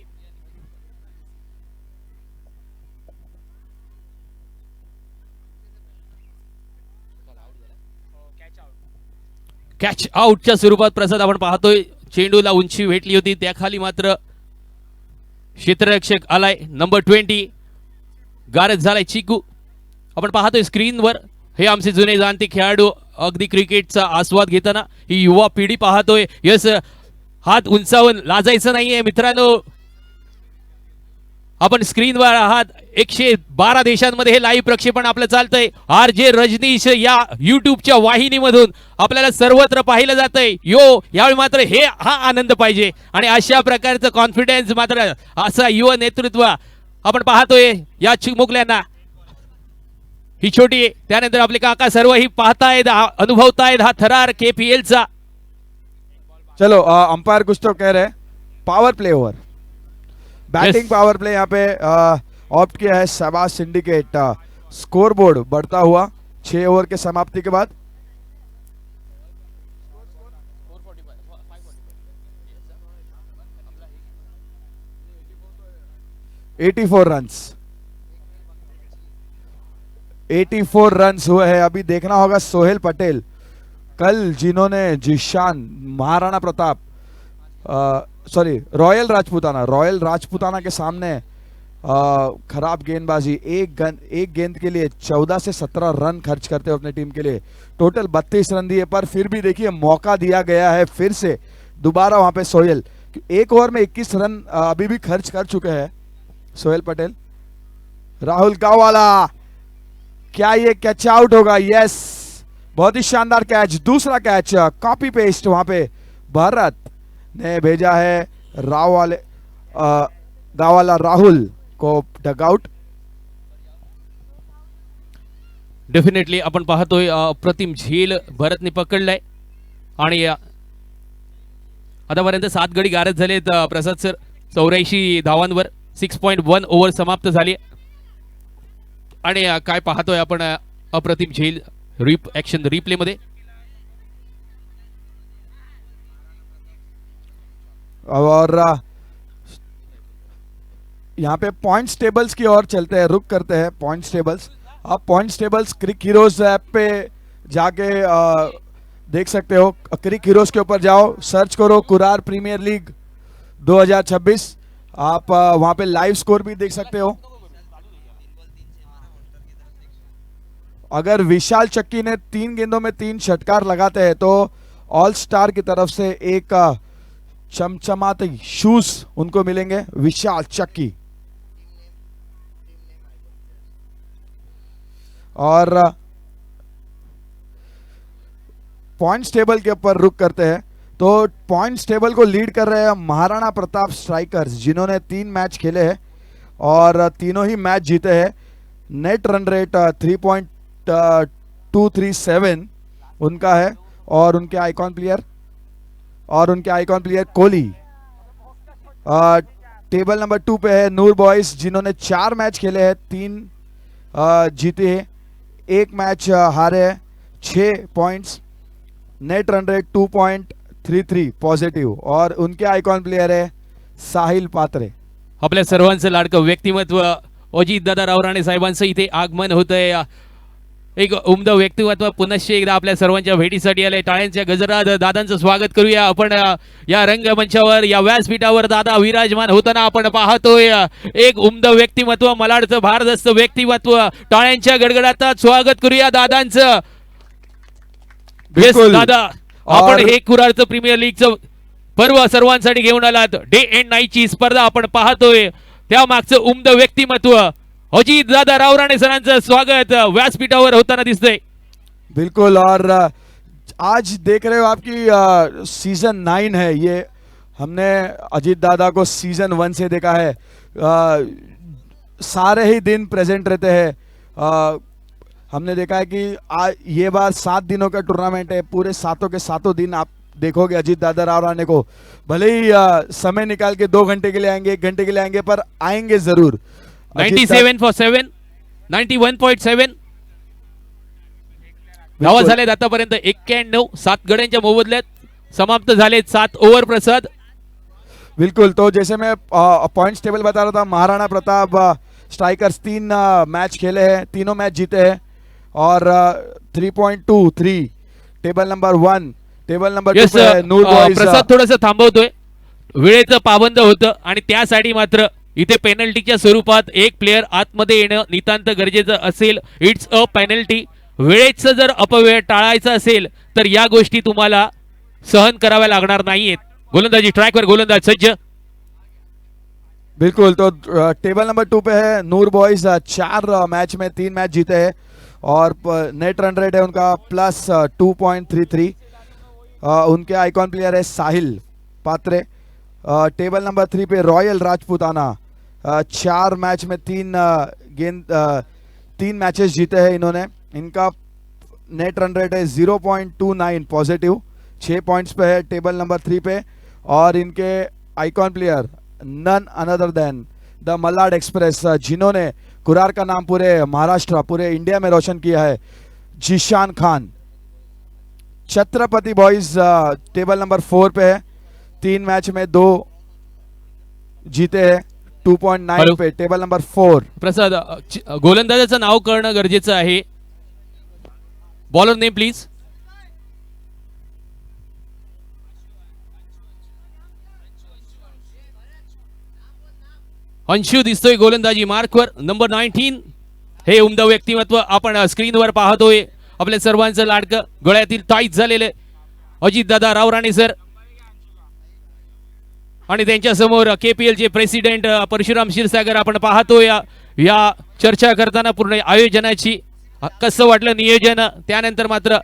कॅच आउटच्या स्वरूपात प्रसाद आपण पाहतोय, चेंडूला उंची भेटली होती, त्याखाली मात्र क्षेत्ररक्षक आलाय नंबर 20, गारद झालाय चिकू। आपण पाहतोय स्क्रीनवर हे आमचे जुने जाणते खेळाडू अगदी क्रिकेटचा आस्वाद घेताना ही युवा पिढी पाहतोय। यस, हात उंचावून लाजायचं नाहीये मित्रांनो, आपण स्क्रीनवर आहात। 112 देशांमध्ये हे लाईव्ह प्रक्षेपण आपलं चालतंय। RJ रजनीश या युट्यूबच्या वाहिनीमधून आपल्याला सर्वत्र पाहिलं जातंय। यावेळी मात्र हा आनंद पाहिजे आणि अशा प्रकारचं कॉन्फिडन्स मात्र असा युवा नेतृत्व आपण पाहतोय या चिमुकल्यांना। ही छोटी त्यानंतर आपले काका सर्व ही पाहतायत, अनुभवतायत हा थरार KPL चा। चलो अंपायर कुछ तो कह रहे, power play over, batting power play यहाँ पे ऑप्ट किया है शहबाज सिंडिकेट। स्कोर बोर्ड बढ़ता हुआ 6 ओवर के समाप्ति के बाद। एटी फोर रन्स हुए हैं। अभी देखना होगा सोहेल पटेल, कल जिन्होंने जिशान महाराणा प्रताप सॉरी रॉयल राजपूताना के सामने खराब गेंदबाजी, एक गेंद के लिए 14 से 17 रन खर्च करते हो अपने टीम के लिए, टोटल 32 रन दिए, पर फिर भी देखिए मौका दिया गया है फिर से दोबारा वहां पे सोहेल। एक ओवर में 21 रन अभी भी खर्च कर चुके हैं सोहेल पटेल। राहुल गावाला, क्या ये कैच आउट होगा? यस, बहुत ही शानदार कैच, दूसरा कैच, कॉपी पेस्ट वहां पे भारत ने भेजा है गावाला राहुल को डगआउट। डेफिनेटली आपण पाहतोय अप्रतिम झेल भरतने पकडलाय आणि आतापर्यंत 7 गडी गारद झालेत प्रसाद सर, 84 धावांवर 6.1 ओव्हर समाप्त झाली आणि काय पाहतोय आपण अप्रतिम झेल ॲक्शन रिप्ले मध्ये। और यहाँ पे पॉइंट्स टेबल्स की ओर चलते हैं, रुक करते हैं पॉइंट्स टेबल्स। आप पॉइंट्स टेबल्स क्रिक हीरोज ऐप पे जाके देख सकते हो। क्रिक हीरोज के ऊपर जाओ, सर्च करो कुरार प्रीमियर लीग 2026, आप वहाँ पे लाइव स्कोर भी देख सकते हो। अगर विशाल चक्की ने 3 गेंदों में 3 षटकार लगाते हैं तो ऑल स्टार की तरफ से एक चमचमाते शूज उनको मिलेंगे, विशाल चक्की। और पॉइंट्स टेबल के ऊपर रुक करते हैं तो पॉइंट्स टेबल को लीड कर रहे हैं महाराणा प्रताप स्ट्राइकर्स, जिन्होंने 3 मैच खेले हैं और तीनों ही मैच जीते हैं। नेट रन रेट 3.237 उनका है और उनके icon player Kohli. Table number 2 पे है नूर बॉयज, जिन्होंने 4 मैच खेले हैं, 3 जीते हैं, 1 मैच हारे हैं, 6 points, net run rate 2.33 positive और उनके आयकॉन प्लेयर आहे साहिल पात्रे। आपल्या सर्वांचं लाडकं व्यक्तिमत्व अजितदादा रावराणे साहेबांचं इथे आगमन होतंय। एक उमदं व्यक्तिमत्व पुनश्च एकदा आपल्या सर्वांच्या भेटीसाठी आले। टाळ्यांच्या गजरात दादांचं स्वागत करूया आपण। या रंगमंचावर या व्यासपीठावर दादा विराजमान होताना आपण पाहतोय एक उमदं व्यक्तिमत्व, मलाडचं भारदस्त व्यक्तिमत्व। टाळ्यांच्या गडगडाटात स्वागत करूया दादांचं। बिलकुल दादा, आपण हे कुरारचं प्रीमियर लीगचं पर्व सर्वांसाठी घेऊन आलात। डे एंड नाईटची स्पर्धा आपण पाहतोय, त्या मागचं उमदं व्यक्तिमत्व अजित दादा रावराणे सरांचं स्वागत व्यासपीठावर होताना दिसतंय। बिल्कुल। और आज देख रहे हो आपकी सीजन 9 है ये। हमने अजीत दादा को सीजन 1 से देखा है, सारे ही दिन प्रेजेंट रहते हैं। हमने देखा है कि ये बार 7 दिनों का टूर्नामेंट है, पूरे 7 के 7 दिन आप देखोगे अजीत दादा रावराणे को। भले ही समय निकाल के 2 घंटे के लिए आएंगे, 1 घंटे के लिए आएंगे, पर आएंगे जरूर। 97 for 7, 91.7 धावा झालेत आतापर्यंत। 91 7 गड्यांच्या मोबदल्यात समाप्त झालेत 7 ओव्हर प्रसाद। बिल्कुल। तो जैसे मैं पॉइंट्स टेबल बता रहा था, महाराणा प्रताप स्ट्राइकर्स 3 मैच खेले हैं, तीनों मैच जीते हैं और 3.23 टेबल नंबर 1। टेबल नंबर 2 पे नूर बॉयज। प्रसाद थोडंसं थांबवतोय, वेळेचं पाबंद होतं आणि त्यासाठी मात्र इथे पेनल्टीच्या स्वरूपात एक प्लेयर आतमध्ये येणं नितांत गरजेचं असेल। It's a penalty. वेळेचं जर अपव्यय टाळायचा असेल तर या गोष्टी तुम्हाला सहन कराव्या लागणार नाहीयेत। गोलंदाजी ट्रॅकवर, गोलंदाज सज्ज। बिल्कुल। तो टेबल नंबर 2 पे है नूर बॉयज, 4 मैच में 3 मैच जीते हैं और नेट रन रेट है उनका प्लस 2.33। उनके आइकॉन प्लेयर है साहिल पात्रे। टेबल नंबर 3 पे रॉयल राजपूताना, 4 मैच में 3 मैचेस जीते हैं इन्होंने। इनका नेट रन रेट है 0.29 पॉजिटिव, 6 पॉइंट्स पे है टेबल नंबर 3 पे। और इनके icon player none other than the Malad express, जिन्होंने कुरार का नाम पूरे महाराष्ट्र, पूरे इंडिया में रोशन किया है, Zishan Khan. Chhatrapati boys table number 4 पे है, 3 मैच में 2 जीते हैं, 2.9 पे टेबल नंबर 4। प्रसाद, गोलंदाजाचं नाव करणं गरजेचं आहे। Bowler name please. अंशु दिसतोय गोलंदाजी मार्कवर, नंबर 19। हे उमदा व्यक्तिमत्व आपण स्क्रीनवर पाहतोय। आपल्या सर्वांचं लाडकं, गळ्यातील ताईत झालेले अजित दादा रावराणे सर आणि त्यांच्या समोर KPL चे प्रेसिडेंट परशुराम क्षीरसागर आपण पाहतोय। या चर्चा करताना पूर्ण आयोजनाची कसं वाटलं नियोजन, त्यानंतर मात्र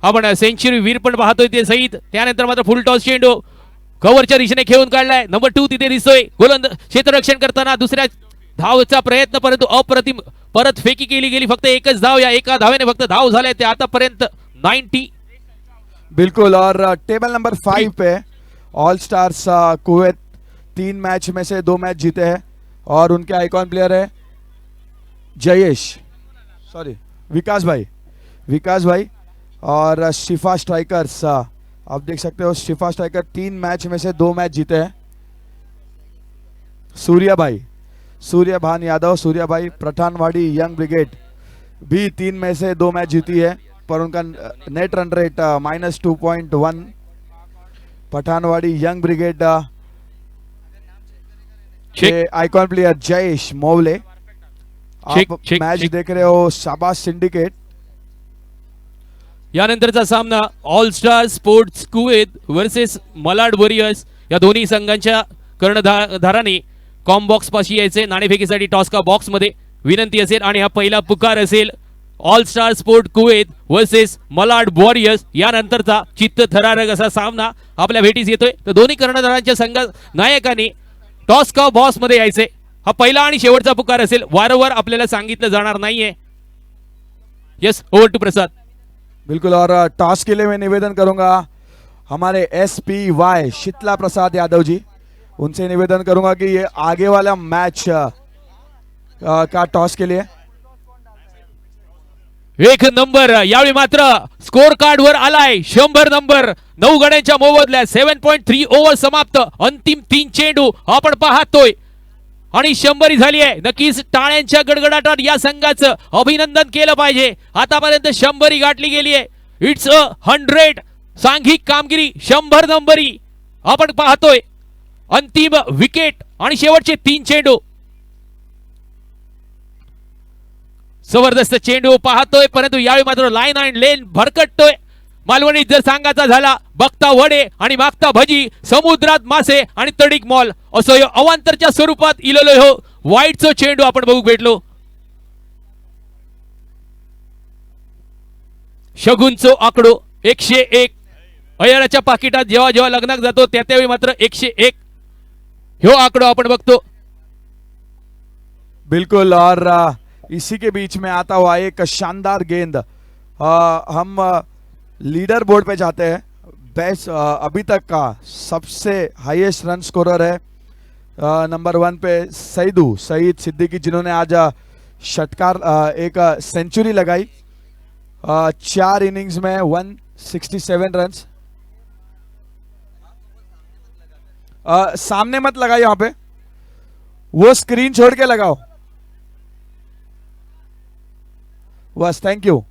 आपण सेंचुरी वीर पण पाहतोय ते सहित। त्यानंतर मात्र फुल टॉस चेंडू कव्हरच्या दिशेने खेळून काढलाय। नंबर 2 तिथे दिसतोय, गोलंदाज क्षेत्ररक्षण करताना दुसऱ्या धावचा प्रयत्न, परंतु अप्रतिम परत फेकी केली गेली। फक्त एकच धाव, या एका धावेने फक्त धाव झाले ते आतापर्यंत 90। बिल्कुल। और टेबल नंबर 5 पे ऑल स्टार्स कुवैत, 3 मैच में से 2 मैच जीते हैं और उनके आइकॉन प्लेयर है विकास भाई। और शिफा स्ट्राइकर्स, आप देख सकते हो शिफा स्ट्राइकर 3 मैच में से 2 मैच जीते हैं। सूर्य भान यादव, सूर्या भाई पठानवाड़ी यंग ब्रिगेड भी 3 में से 2 मैच जीती है, पर उनका net run rate -2.1। Pathanwadi young brigade के आइकॉन प्लेयर जयेश मोवले। आप मैच देख रहे हो शाबाश सिंडिकेट, यानंतरचा सामना all star sports Kuwait versus Malad warriors या दोन्ही संघांच्या कर्णधारांनी कॉम बॉक्स पाशी यायचे. नाणेफेकीसाठी टॉस का बॉक्स मध्ये विनंती असेल आणि हा पहिला पुकार असेल all star sport Kuwait versus Malad warriors. यानंतरचा चित्तथरारक असा सामना आपल्या भेटीस येतोय. तर दोन्ही कर्णधारांच्या संघ नायकांनी टॉस का बॉक्स मध्ये यायचे. हा पहिला आणि शेवटचा पुकार असेल. वारंवार आपल्याला सांगितलं जाणार नाहीये. यस, ओव्हर टू प्रसाद. बिल्कुल. और टॉस के लिए मैं निवेदन करूंगा हमारे SPY शीतला प्रसाद यादव जी, उनसे निवेदन करूंगा कि ये आगे वाला मैच का टॉस के लिए. एक नंबर यावेळी मात्र स्कोर कार्ड वर आलाय 100 नंबर. 9 गड्यांच्या मोबदल्यात 7.3 ओव्हर समाप्त. अंतिम 3 चेंडू आपण पाहतोय आणि 100 झाली आहे. नक्कीच टाळ्यांच्या गडगडाटात या संघाचं अभिनंदन केलं पाहिजे. आतापर्यंत 100 गाठली गेली आहे. इट्स 100 सांघिक कामगिरी. 100 नंबरी आपण पाहतोय. अंतिम विकेट आणि शेवटचे 3 चेंडू. जबरदस्त चेंडू पाहतोय, परंतु यावेळी मात्र लाईन अँड लेन भरकटतोय. मालवणीत जर सांगायचा झाला बघता वडे आणि मागता भजी, समुद्रात मासे आणि तडीक मॉल असं या अवांतरच्या स्वरूपात इलेलो हो वाईटचं चेंडू आपण बघू भेटलो. शगुनचो आकडो 101. अय्यराच्या पाकिटात जेव्हा जेव्हा लग्नात जातो त्यावेळी मात्र 101 ह्यो आकडो आपण बघतो. बिल्कुल. और इसी के बीच में आता हुआ एक शानदार गेंद. हम लीडर बोर्ड पे जाते हैं. बेस्ट अभी तक का सबसे हाईएस्ट रन स्कोरर है नंबर 1 पे सईद सिद्दीकी, जिन्होंने आज षटकार एक सेंचुरी लगाई. 4 इनिंग्स में 167 रन्स. सामने मत लगाओ, यहाँ पे वो स्क्रीन छोड़ के लगाओ बस. Thank you.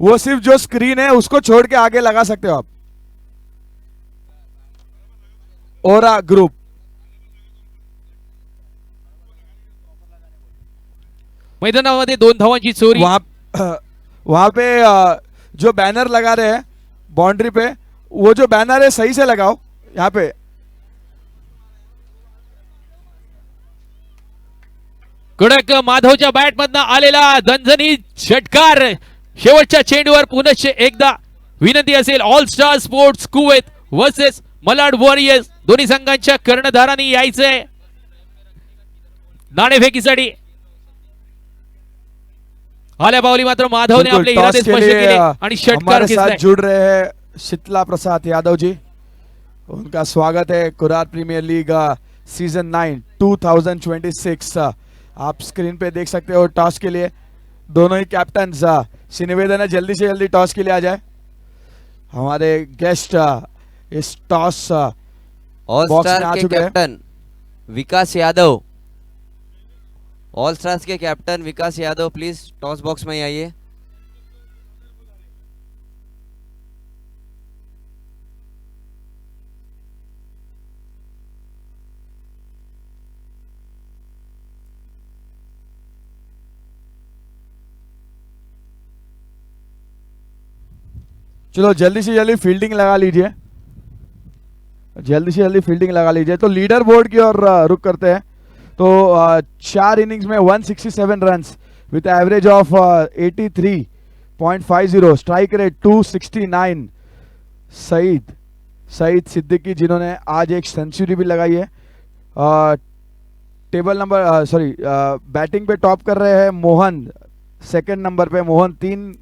वो सिर्फ जो स्क्रीन है उसको छोड़ के आगे लगा सकते हो आप. ओरा ग्रुप. मैदानामध्ये 2 धावांची चोरी. वहां पे जो बैनर लगा रहे हैं बाउंड्री पे, वो जो बैनर है सही से लगाओ. यहाँ पे कडक माधवच्या बॅट मधनं आलेला दणदणीत षटकार. शेवटच्या चेंडूवर पुनश्च एकदा विनंती असेल all star sports Kuwait versus Malad warriors. दोन्ही संघांच्या कर्णधारांनी यायचंय नाणेफेकीसाठी. आल्या पावली मात्र माधवने आपले इरादे स्पष्ट केले आणि षटकार साथ जुड़ रहे हैं शीतला प्रसाद यादव जी. उनका स्वागत है कुरार प्रीमियर लीग सीजन 9 2026. आप स्क्रीन पे देख सकते हो. टॉस के लिए दोनों ही कैप्टन से निवेदन है जल्दी से जल्दी टॉस के लिए आ जाए. हमारे गेस्ट इस टॉस ऑल बॉक्स में स्टार आ के चुके हैं. Captain Vikas Yadav, all stars K captain Vikas Yadav please toss box में आइए. चलो जल्दी से जल्दी फील्डिंग लगा लीजिए. जल्दी से जल्दी फील्डिंग लगा लीजिए. तो लीडर बोर्ड की ओर रुक करते हैं. तो 4 इनिंग्स में 167 runs with average of 83.50. Strike rate 269. Saeed Siddiqui, जिन्होंने आज एक सेंचुरी भी लगाई है. टेबल नंबर बैटिंग पे टॉप कर रहे हैं मोहन. सेकंड नंबर पे मोहन 3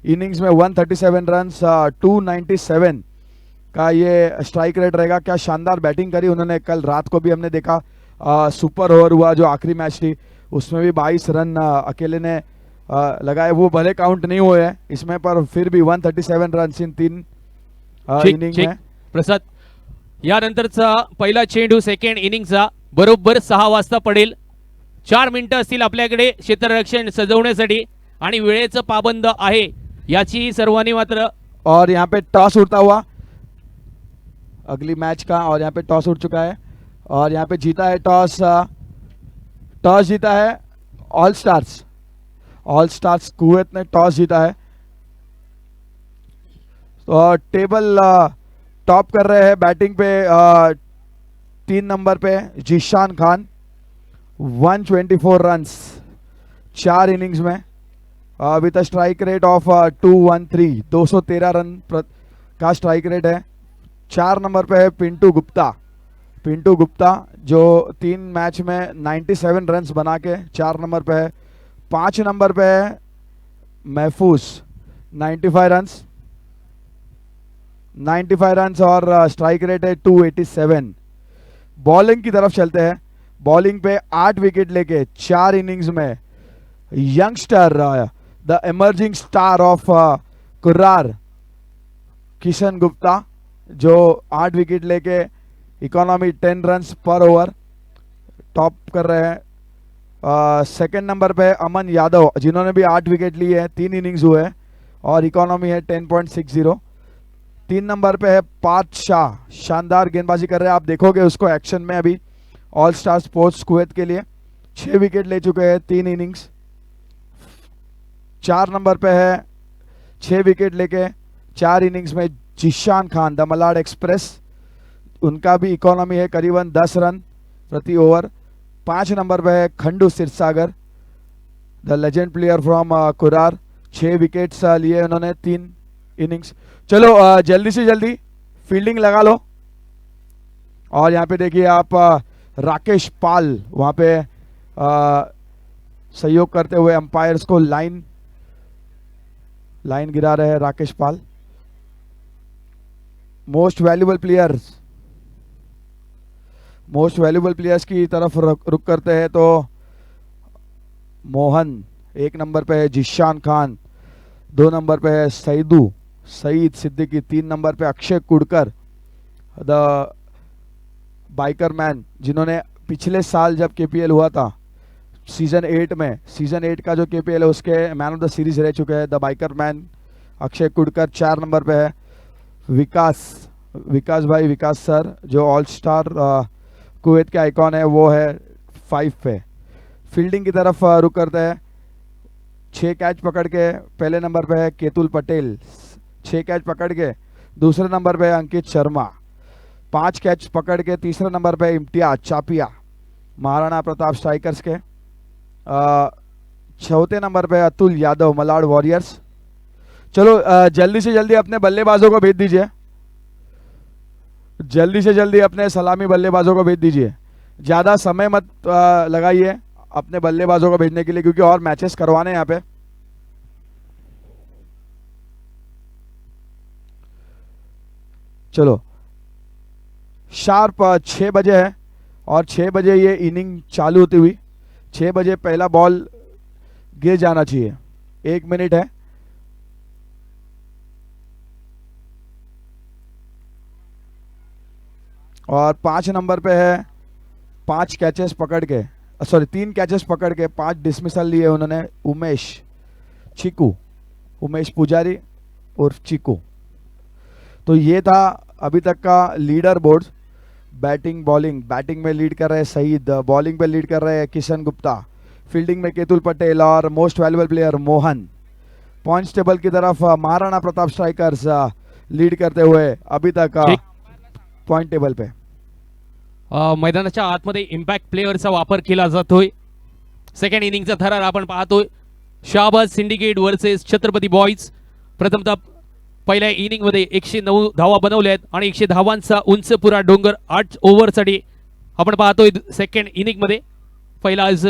इनिंग्स में 137 रन्स 297 का ये स्ट्राइक रेट रहेगा. क्या शानदार बैटिंग करी उन्होंने. कल रात को भी हमने देखा सुपर ओवर हुआ जो आखिरी मैच थी, उसमें भी 22 रन अकेले ने लगाए. वो भले काउंट नहीं हुए हैं इसमें, पर फिर भी 137 रन इन 3 इनिंग में. प्रसाद, यानंतरचा पहिला चेंडू सेकंड इनिंगचा बरोबर 6 वाजता पडेल. 4 मिनिटं असतील आपल्याकडे क्षेत्ररक्षण सजवण्यासाठी आणि वेळेचं पाबंद आहे याची सर्वांनी मात्र. और यहाँ पे टॉस उड़ता हुआ अगली मैच का, और यहाँ पे टॉस उड़ चुका है और यहाँ पे जीता है टॉस जीता है ऑल स्टार्स कुवैत ने टॉस जीता है. तो टेबल टॉप कर रहे हैं बैटिंग पे 3 नंबर पे जिशान खान 124 रन्स 4 इनिंग्स में with a strike rate of 213 213 run का स्ट्राइक रेट है। 4 नंबर पे है पिंटू गुप्ता जो 3 मैच में 97 रन्स बना के 4 नंबर पे है। 5 नंबर पे है महफूज 95 रन्स और स्ट्राइक रेट है 287। बॉलिंग की तरफ चलते हैं। बॉलिंग पे 8 विकेट लेके 4 इनिंग्स में youngster the emerging star of Kurar Kishan Gupta जो 8 विकेट लेके इकोनॉमी 10 रन्स पर ओवर टॉप कर रहे हैं। सेकंड नंबर पे अमन यादव जिन्होंने भी 8 विकेट लिए हैं, 3 इनिंग्स हुए हैं और इकोनॉमी है 10.60। 3 नंबर पे है पार्थ शाह, शानदार गेंदबाजी कर रहे हैं, आप देखोगे उसको एक्शन में अभी ऑल स्टार स्पोर्ट्स कुवैत के लिए। 6 विकेट ले चुके हैं 3 इनिंग्स। 4 नंबर पे है 6 विकेट लेके 4 इनिंग्स में जिशान खान द मलाड एक्सप्रेस, उनका भी इकोनॉमी है करीबन 10 रन प्रति ओवर। 5 नंबर पे है Khandu Sirsagar the legend player from Kurar, 6 wickets लिए उन्होंने 3 इनिंग्स। चलो जल्दी से जल्दी फील्डिंग लगा लो। और यहाँ पे देखिए आप राकेश पाल वहाँ पे सहयोग करते हुए अंपायर्स को लाइन गिरा रहे हैं राकेश पाल। मोस्ट वैल्यूबल प्लेयर्स की तरफ रुक करते हैं तो मोहन 1 नंबर पे है, जिशान खान 2 नंबर पे है, सईद सिद्दीकी 3 नंबर पे, Akshay Kudkar the biker man जिन्होंने पिछले साल जब केपीएल हुआ था सीजन 8 का जो केपीएल है उसके मैन ऑफ द सीरीज रह चुके हैं the biker man Akshay Kudkar. 4 number पे है विकास सर जो ऑल स्टार कुवैत के आइकॉन है, वो है 5 पे। फील्डिंग की तरफ रुक करते हैं। 6 कैच पकड़ के पहले नंबर पे है केतुल पटेल, 6 कैच पकड़ के दूसरे नंबर पे है अंकित शर्मा, 5 कैच पकड़ के तीसरे नंबर पे इम्तियाज चापिया महाराणा प्रताप स्ट्राइकर्स के। 4थे नंबर पे अतुल यादव मलाड वॉरियर्स। चलो जल्दी से जल्दी अपने बल्लेबाजों को भेज दीजिए, जल्दी से जल्दी अपने सलामी बल्लेबाजों को भेज दीजिए। ज़्यादा समय मत लगाइए अपने बल्लेबाजों को भेजने के लिए क्योंकि और मैचेस करवाने हैं यहाँ पे। चलो शार्प 6 बजे है और 6 बजे ये इनिंग चालू होती हुई 6 बजे पहला बॉल गिर जाना चाहिए। 1 मिनट है। और 5 नंबर पे है 3 कैचेस पकड़ के 5 डिसमिसल लिए उन्होंने उमेश पुजारी उर्फ चिकू। तो ये था अभी तक का लीडर बोर्ड। बैटिंग में लीड कर रहे हैं सईद, बॉलिंग पे लीड कर रहे हैं किशन गुप्ता, फील्डिंग में केतुल पटेल और most valuable player Mohan. Points table की तरफ महाराणा प्रताप स्ट्राइकर्स लीड करते हुए अभी तक पॉइंट टेबल पे। मैदानाच्या आतमध्ये इम्पॅक्ट प्लेअरचा वापर केला जातोय। सेकंड इनिंगचा थरार आपण पाहतोय। Shahbaz syndicate versus Chhatrapati boys. प्रथमतः पहिल्या इनिंग मध्ये 109 धावा बनवल्या आहेत आणि 100 धावांचा उंच पुरा डोंगर 8 ओव्हरसाठी आपण पाहतोय। सेकंड इनिंग मध्ये पहिला आज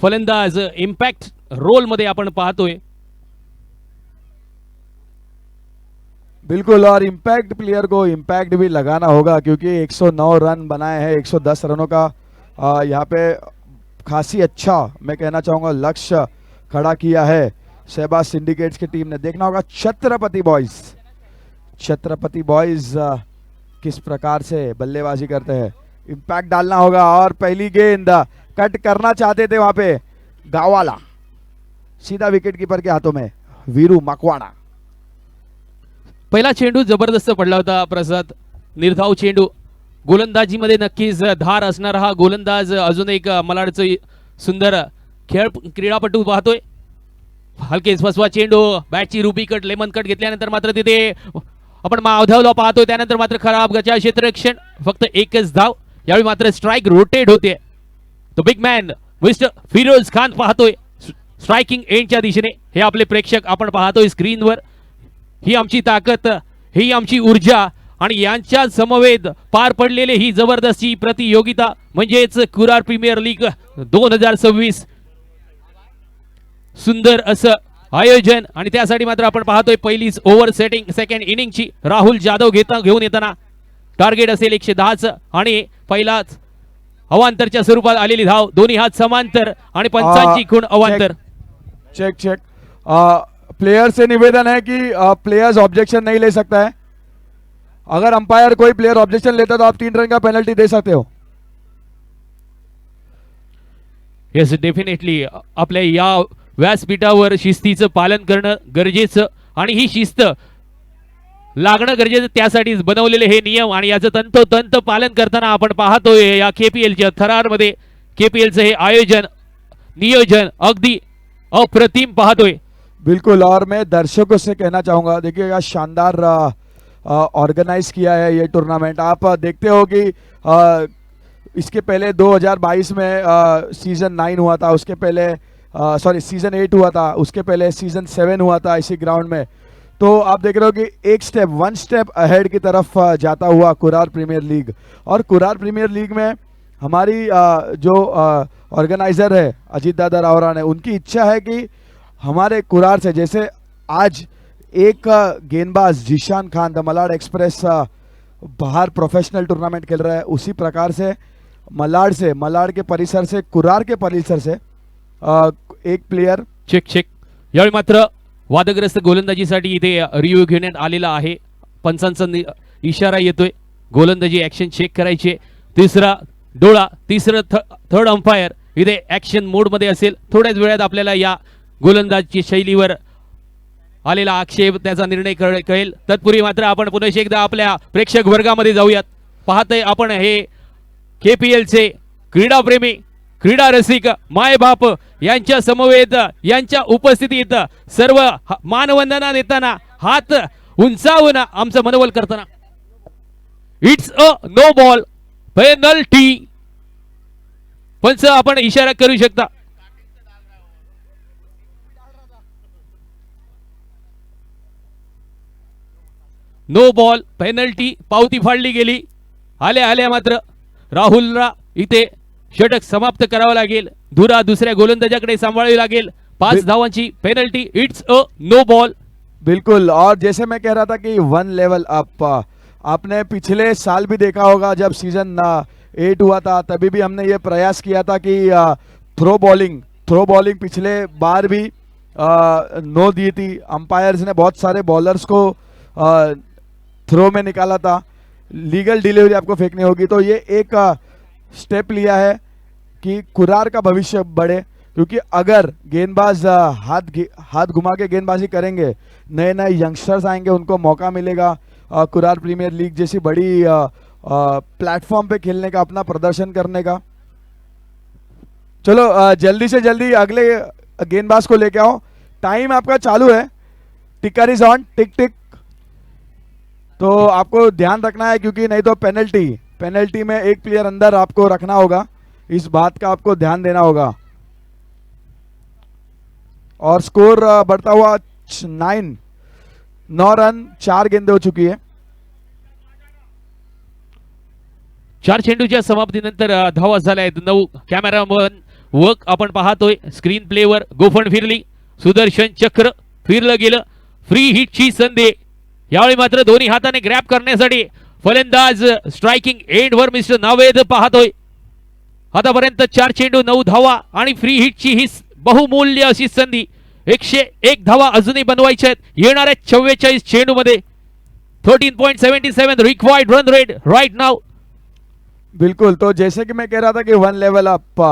फलंदाज इम्पॅक्ट रोल मध्ये आपण पाहतोय। बिल्कुल, और इम्पैक्ट प्लेयर को इम्पैक्ट भी लगाना होगा क्योंकि 109 रन बनाए हैं। 110 रनों का यहाँ पे खासी अच्छा मैं कहना चाहूँगा लक्ष्य खड़ा किया है शहबाज सिंडिकेट्स की टीम ने। देखना होगा छत्रपति बॉयज किस प्रकार से बल्लेबाजी करते हैं। इम्पैक्ट डालना होगा और पहली गेंद कट करना चाहते थे वहां पे गावाला, सीधा विकेट कीपर के हाथों में वीरू मकवाणा। पहिला चेंडू जबरदस्त पडला होता प्रसाद, निर्धाव चेंडू। गोलंदाजीमध्ये नक्कीच धार असणारा हा गोलंदाज अजून एक मलाडचं सुंदर क्रीडापटू पाहतोय। हलकेच फसवा चेंडू, बॅटची रुबी कट लेमन कट घेतल्यानंतर मात्र तिथे आपण माधवला पाहतोय, त्यानंतर मात्र खराब गजा क्षेत्ररक्षण, फक्त एकच धाव. यावेळी मात्र स्ट्राईक रोटेट होते. तो big man mister Firoz Khan पाहतोय स्ट्रायकिंग एंडच्या दिशेने. हे आपले प्रेक्षक आपण पाहतोय स्क्रीनवर. ही आमची ताकद, ही आमची ऊर्जा आणि यांच्या समवेत पार पडलेले ही जबरदस्ती प्रतियोगिता म्हणजेच कुरार प्रीमियर लीग 2026. सुंदर असं आयोजन आणि त्यासाठी मात्र आपण पाहतोय पहिलीच ओव्हर सेकंड इनिंगची राहुल जाधव घेऊन येताना. टार्गेट असेल 110चं आणि पहिलाच अवांतरच्या स्वरूपात आलेली धाव, दोन्ही हात समांतर आणि पंचांची खूण अवांतर. चेक प्लेयर से निवेदन है कि प्लेयर्स ऑब्जेक्शन नहीं ले सकता है. अगर अंपायर कोई प्लेयर ऑब्जेक्शन लेता है तो आप 3 रन का पेनल्टी दे सकते हो. येस डेफिनेटली आपल्या या व्यासपीठावर शिस्तीचं पालन करणं गरजेचं आणि ही शिस्त लागणं गरजेचं, त्यासाठीच बनवलेले हे नियम आणि याचं तंतोतंत पालन करताना आपण पाहतोय या केपीएलच्या थरारमध्ये. केपीएलचं हे आयोजन नियोजन अगदी अप्रतिम पाहतोय. बिल्कुल, और मैं दर्शकों से कहना चाहूँगा, देखिएगा शानदार ऑर्गेनाइज किया है ये टूर्नामेंट. आप देखते हो कि इसके पहले 2022 में सीजन 9 हुआ था, उसके पहले सीजन 8 हुआ था, उसके पहले सीजन 7 हुआ था इसी ग्राउंड में. तो आप देख रहे हो कि वन स्टेप अहेड की तरफ जाता हुआ कुरार प्रीमियर लीग. और कुरार प्रीमियर लीग में हमारी जो ऑर्गेनाइजर है अजीत दादा रावरा ने, उनकी इच्छा है कि हमारे कुरार से, जैसे आज एक गेंदबाज जीशान खान द मलाड एक्सप्रेस बाहर प्रोफेशनल टूर्नामेंट खेल रहा है, उसी प्रकार से मलाड के परिसर से, कुरार के परिसर से एक प्लेयर. चेक यावेळी मात्र वादग्रस्त गोलंदाजीसाठी इथे रिव्ह्यू घेण्यात आलेला आहे. पंचांचा इशारा येतोय, गोलंदाजी ऍक्शन चेक करायची. तिसरा डोळा, थर्ड अंपायर इथे ऍक्शन मोड मध्ये असेल. थोड्याच वेळात आपल्याला या गोलंदाजी शैलीवर आलेला आक्षेप, त्याचा निर्णय कळेल. तत्पूर्वी मात्र आपण पुन्हा एकदा आपल्या प्रेक्षक वर्गामध्ये जाऊयात. पाहतोय आपण हे केपीएलचे क्रीडाप्रेमी, क्रीडा रसिक माय बाप यांच्या समवेत, यांच्या उपस्थितीत सर्व मानवंदना देताना, हात उंचावून आमचं मनोबल करताना. It's a no ball, penalty. पंच आपण इशारा करू शकता. नो बॉल, पेनल्टी, पावती फाडली गेली. आल्या मात्र राहुलला इथे षटक समाप्त करावं लागेल. धुरा दुसऱ्या गोलंदाजाकडे सांभाळावी लागेल. 5 धावांची penalty. It's a no ball. बिल्कुल, और जैसे मैं कह रहा था कि 1 लेवल अप, आपने पिछले साल भी देखा होगा जब सीजन 8 हुआ था, तभी भी हमने ये प्रयास किया था कि थ्रो बॉलिंग पिछले बार भी नो दी थी. अंपायर्स ने बहुत सारे बॉलर्स को थ्रो में निकाला था. लीगल डिलीवरी आपको फेंकनी होगी. तो ये एक स्टेप लिया है कि कुरार का भविष्य बढ़े, क्योंकि अगर गेंदबाज हाथ घुमा के गेंदबाजी करेंगे, नए यंगस्टर्स आएंगे, उनको मौका मिलेगा कुरार प्रीमियर लीग जैसी बड़ी प्लेटफॉर्म पे खेलने का, अपना प्रदर्शन करने का. चलो जल्दी से जल्दी अगले गेंदबाज को लेके आओ. टाइम आपका चालू है, टिकर इज ऑन, टिक. तो आपको ध्यान रखना है, क्योंकि नहीं तो पेनल्टी में एक प्लेयर अंदर आपको रखना होगा. इस बात का आपको ध्यान देना होगा. और स्कोर बढ़ता हुआ 9 रन, 4 गेंदें हो चुकी है. 4 चेंडूच्या समाप्तीनंतर धावा झाल्या आहेत 9. कॅमेरामन वर्क आपण पाहतोय स्क्रीन प्लेवर. गोफण फिरली, सुदर्शन चक्र फिरलं गेलं. फ्री हिटची संधी. यावेळी मात्र दोन्ही हाताने ग्रॅब करण्यासाठी फलंदाज स्ट्रायकिंग एंड वर मिस्टर नावेद पाहतोय. आतापर्यंत 4 चेंडू 9 धावा आणि फ्री हिटची ही बहुमूल्य अशी संधी. 101 धावा अजूनही बनवायच्या आहेत येणाऱ्या 44 चेंडू मध्ये. 13.77 required run rate right now. बिल्कुल, तो जैसे कि मैं कह रहा था कि 1 लेवल अप,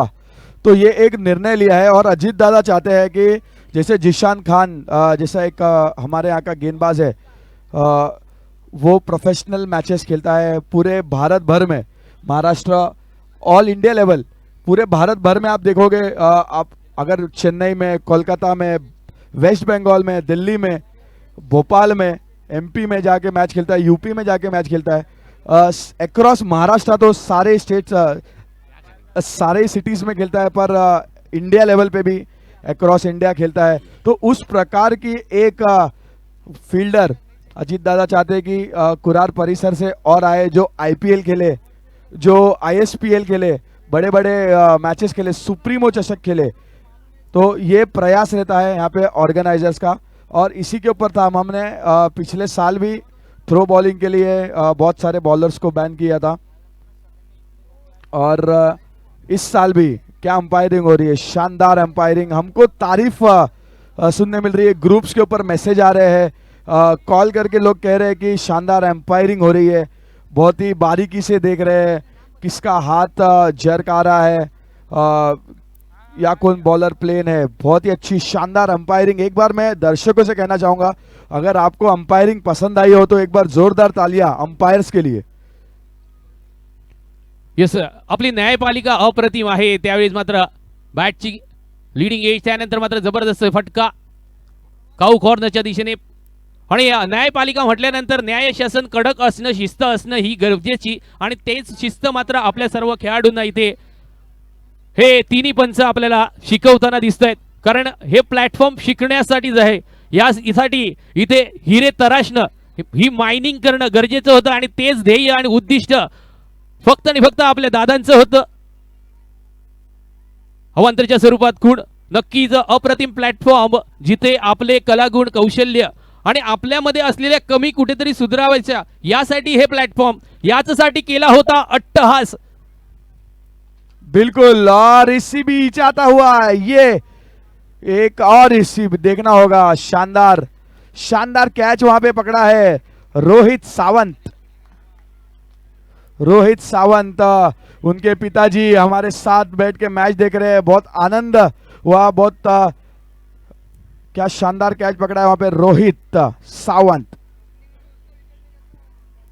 तो ये एक निर्णय लिया है और अजीत दादा चाहते हैं कि जैसे जीशान खान जैसा एक हमारे यहाँ का गेंदबाज है, वो प्रोफेशनल मैचेस खेलता है पूरे भारत भर में, महाराष्ट्र ऑल इंडिया लेवल पूरे भारत भर में. आप देखोगे, आप अगर चेन्नई में, कोलकाता में, वेस्ट बंगाल में, दिल्ली में, भोपाल में, एमपी में जाके मैच खेलता है, यूपी में जाके मैच खेलता है, अक्रॉस महाराष्ट्र तो सारे स्टेट्स, सारे सिटीज में खेलता है, पर इंडिया लेवल पे भी अक्रॉस इंडिया खेलता है। तो उस प्रकार की एक फील्डर अजीत दादा चाहते हैं कि कुरार परिसर से और आए, जो आईपीएल खेले, जो आईएसपीएल खेले, बड़े बड़े मैचेस खेले, सुप्रीमो चषक खेले। तो ये प्रयास रहता है यहाँ पे ऑर्गेनाइजर्स का, और इसी के ऊपर था हमने पिछले साल भी थ्रो बॉलिंग के लिए बहुत सारे बॉलर्स को बैन किया था, और इस साल भी क्या अंपायरिंग हो रही है, शानदार अंपायरिंग। हमको तारीफ सुनने मिल रही है, ग्रुप्स के ऊपर मैसेज आ रहे हैं, कॉल करके लोग कह रहे हैं कि शानदार अंपायरिंग हो रही है, बहुत ही बारीकी से देख रहे हैं किसका हाथ जर्क आ रहा है, या कौन बॉलर प्लेन है। बहुत ही अच्छी शानदार अंपायरिंग। एक बार मैं दर्शकों से कहना चाहूंगा, अगर आपको अंपायरिंग पसंद आई हो तो एक बार जोरदार तालियां अंपायर्स के लिए। येस, आपली न्यायपालिका अप्रतिम आहे। त्यावेळेस मात्र बॅटची लीडिंग एज, त्यानंतर मात्र जबरदस्त फटका काऊ कॉर्नरच्या दिशेने। आणि न्यायपालिका म्हटल्यानंतर न्याय शासन कडक असणं, शिस्त असणं ही गरजेची, आणि तेच शिस्त मात्र आपल्या सर्व खेळाडूंना इथे हे तिन्ही पंच आपल्याला शिकवताना दिसत आहेत। कारण हे प्लॅटफॉर्म शिकण्यासाठीच आहे, यासाठी इथे हिरे तराशणं, ही मायनिंग करणं गरजेचं होतं, आणि तेच ध्येय आणि उद्दिष्ट फक्त आणि फक्त आपल्या दादांचं होतं। अवांतरच्या स्वरूपात खूण नक्कीच अप्रतिम प्लॅटफॉर्म, जिथे आपले कलागुण, कौशल्य आणि आपल्यामध्ये असलेल्या कमी कुठेतरी सुधारावायच्या, यासाठी हे प्लॅटफॉर्म, यासाठी केला होता अट्टहास। बिल्कुल, और इसी बीच आता हुआ ये एक और इसी देखना होगा, शानदार शानदार कैच वहां पे पकड़ा है रोहित सावंत। रोहित सावंत, उनके पिताजी हमारे साथ बैठ के मैच देख रहे हैं, बहुत आनंद हुआ, बहुत क्या शानदार कैच पकड़ा है वहां पे रोहित सावंत।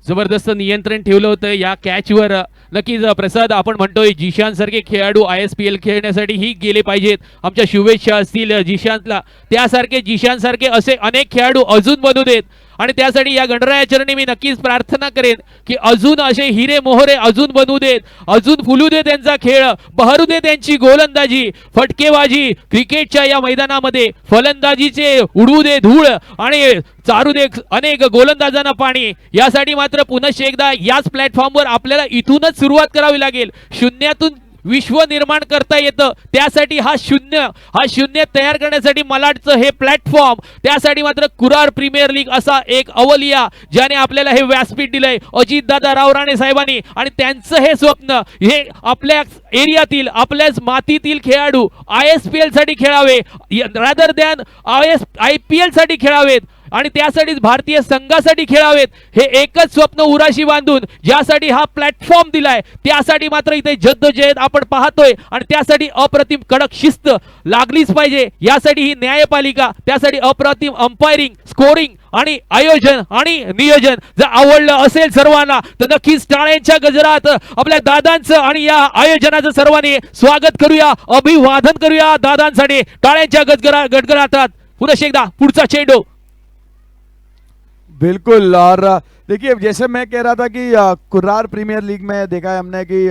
जबरदस्त नियंत्रण ठेवलं होतं या कॅचवर। नक्कीच प्रसाद, आपण म्हणतोय जिशान सारखे खेळाडू आयएसपीएल खेळण्यासाठी ही गेले पाहिजेत। आमच्या शुभेच्छा असतील जिशानला, त्यासारखे जिशान सारखे असे अनेक खेळाडू अजून बनू देत, आणि त्यासाठी या गणरायाचरणी मी नक्कीच प्रार्थना करेन की अजून असे हिरे मोहरे अजून बनू देत, अजून फुलू दे त्यांचा खेळ, बहरू दे त्यांची गोलंदाजी, फटकेबाजी, क्रिकेटच्या या मैदानामध्ये फलंदाजीचे उडवू दे धूळ, आणि चारू दे अनेक गोलंदाजांना पाणी। यासाठी मात्र पुनश्च एकदा याच प्लॅटफॉर्मवर आपल्याला इथूनच सुरुवात करावी लागेल। शून्यातून विश्व निर्माण करता येतं, त्यासाठी हा शून्य तयार करण्यासाठी मलाडचं हे प्लॅटफॉर्म, त्यासाठी मात्र कुरार प्रीमियर लीग असा एक अवलिया, ज्याने आपल्याला हे व्यासपीठ दिलंय अजितदादा रावराणे साहेबांनी, आणि त्यांचं हे स्वप्न, हे आपल्या एरियातील, आपल्याच मातीतील खेळाडू आयएसपीएल साठी खेळावे, रादर दॅन आयपीएल साठी खेळावेत, आणि त्यासाठीच भारतीय संघासाठी खेळावेत, हे एकच स्वप्न उराशी बांधून ज्यासाठी हा प्लॅटफॉर्म दिलाय, त्यासाठी मात्र इथे जद्दोजहद आपण पाहतोय, आणि त्यासाठी अप्रतिम कडक शिस्त लागलीच पाहिजे। यासाठी ही न्यायपालिका, त्यासाठी अप्रतिम अंपायरिंग, स्कोरिंग आणि आयोजन आणि नियोजन जर आवडलं असेल सर्वांना, तर नक्कीच टाळ्यांच्या गजरात आपल्या दादांचं आणि या आयोजनाचं सर्वांनी स्वागत करूया, अभिवादन करूया दादांसाठी टाळ्यांच्या गजगरातात। पुन्हा एकदा पुढचा चेंडू। बिल्कुल, और देखिए जैसे मैं कह रहा था कि कुर्रार प्रीमियर लीग में देखा है हमने कि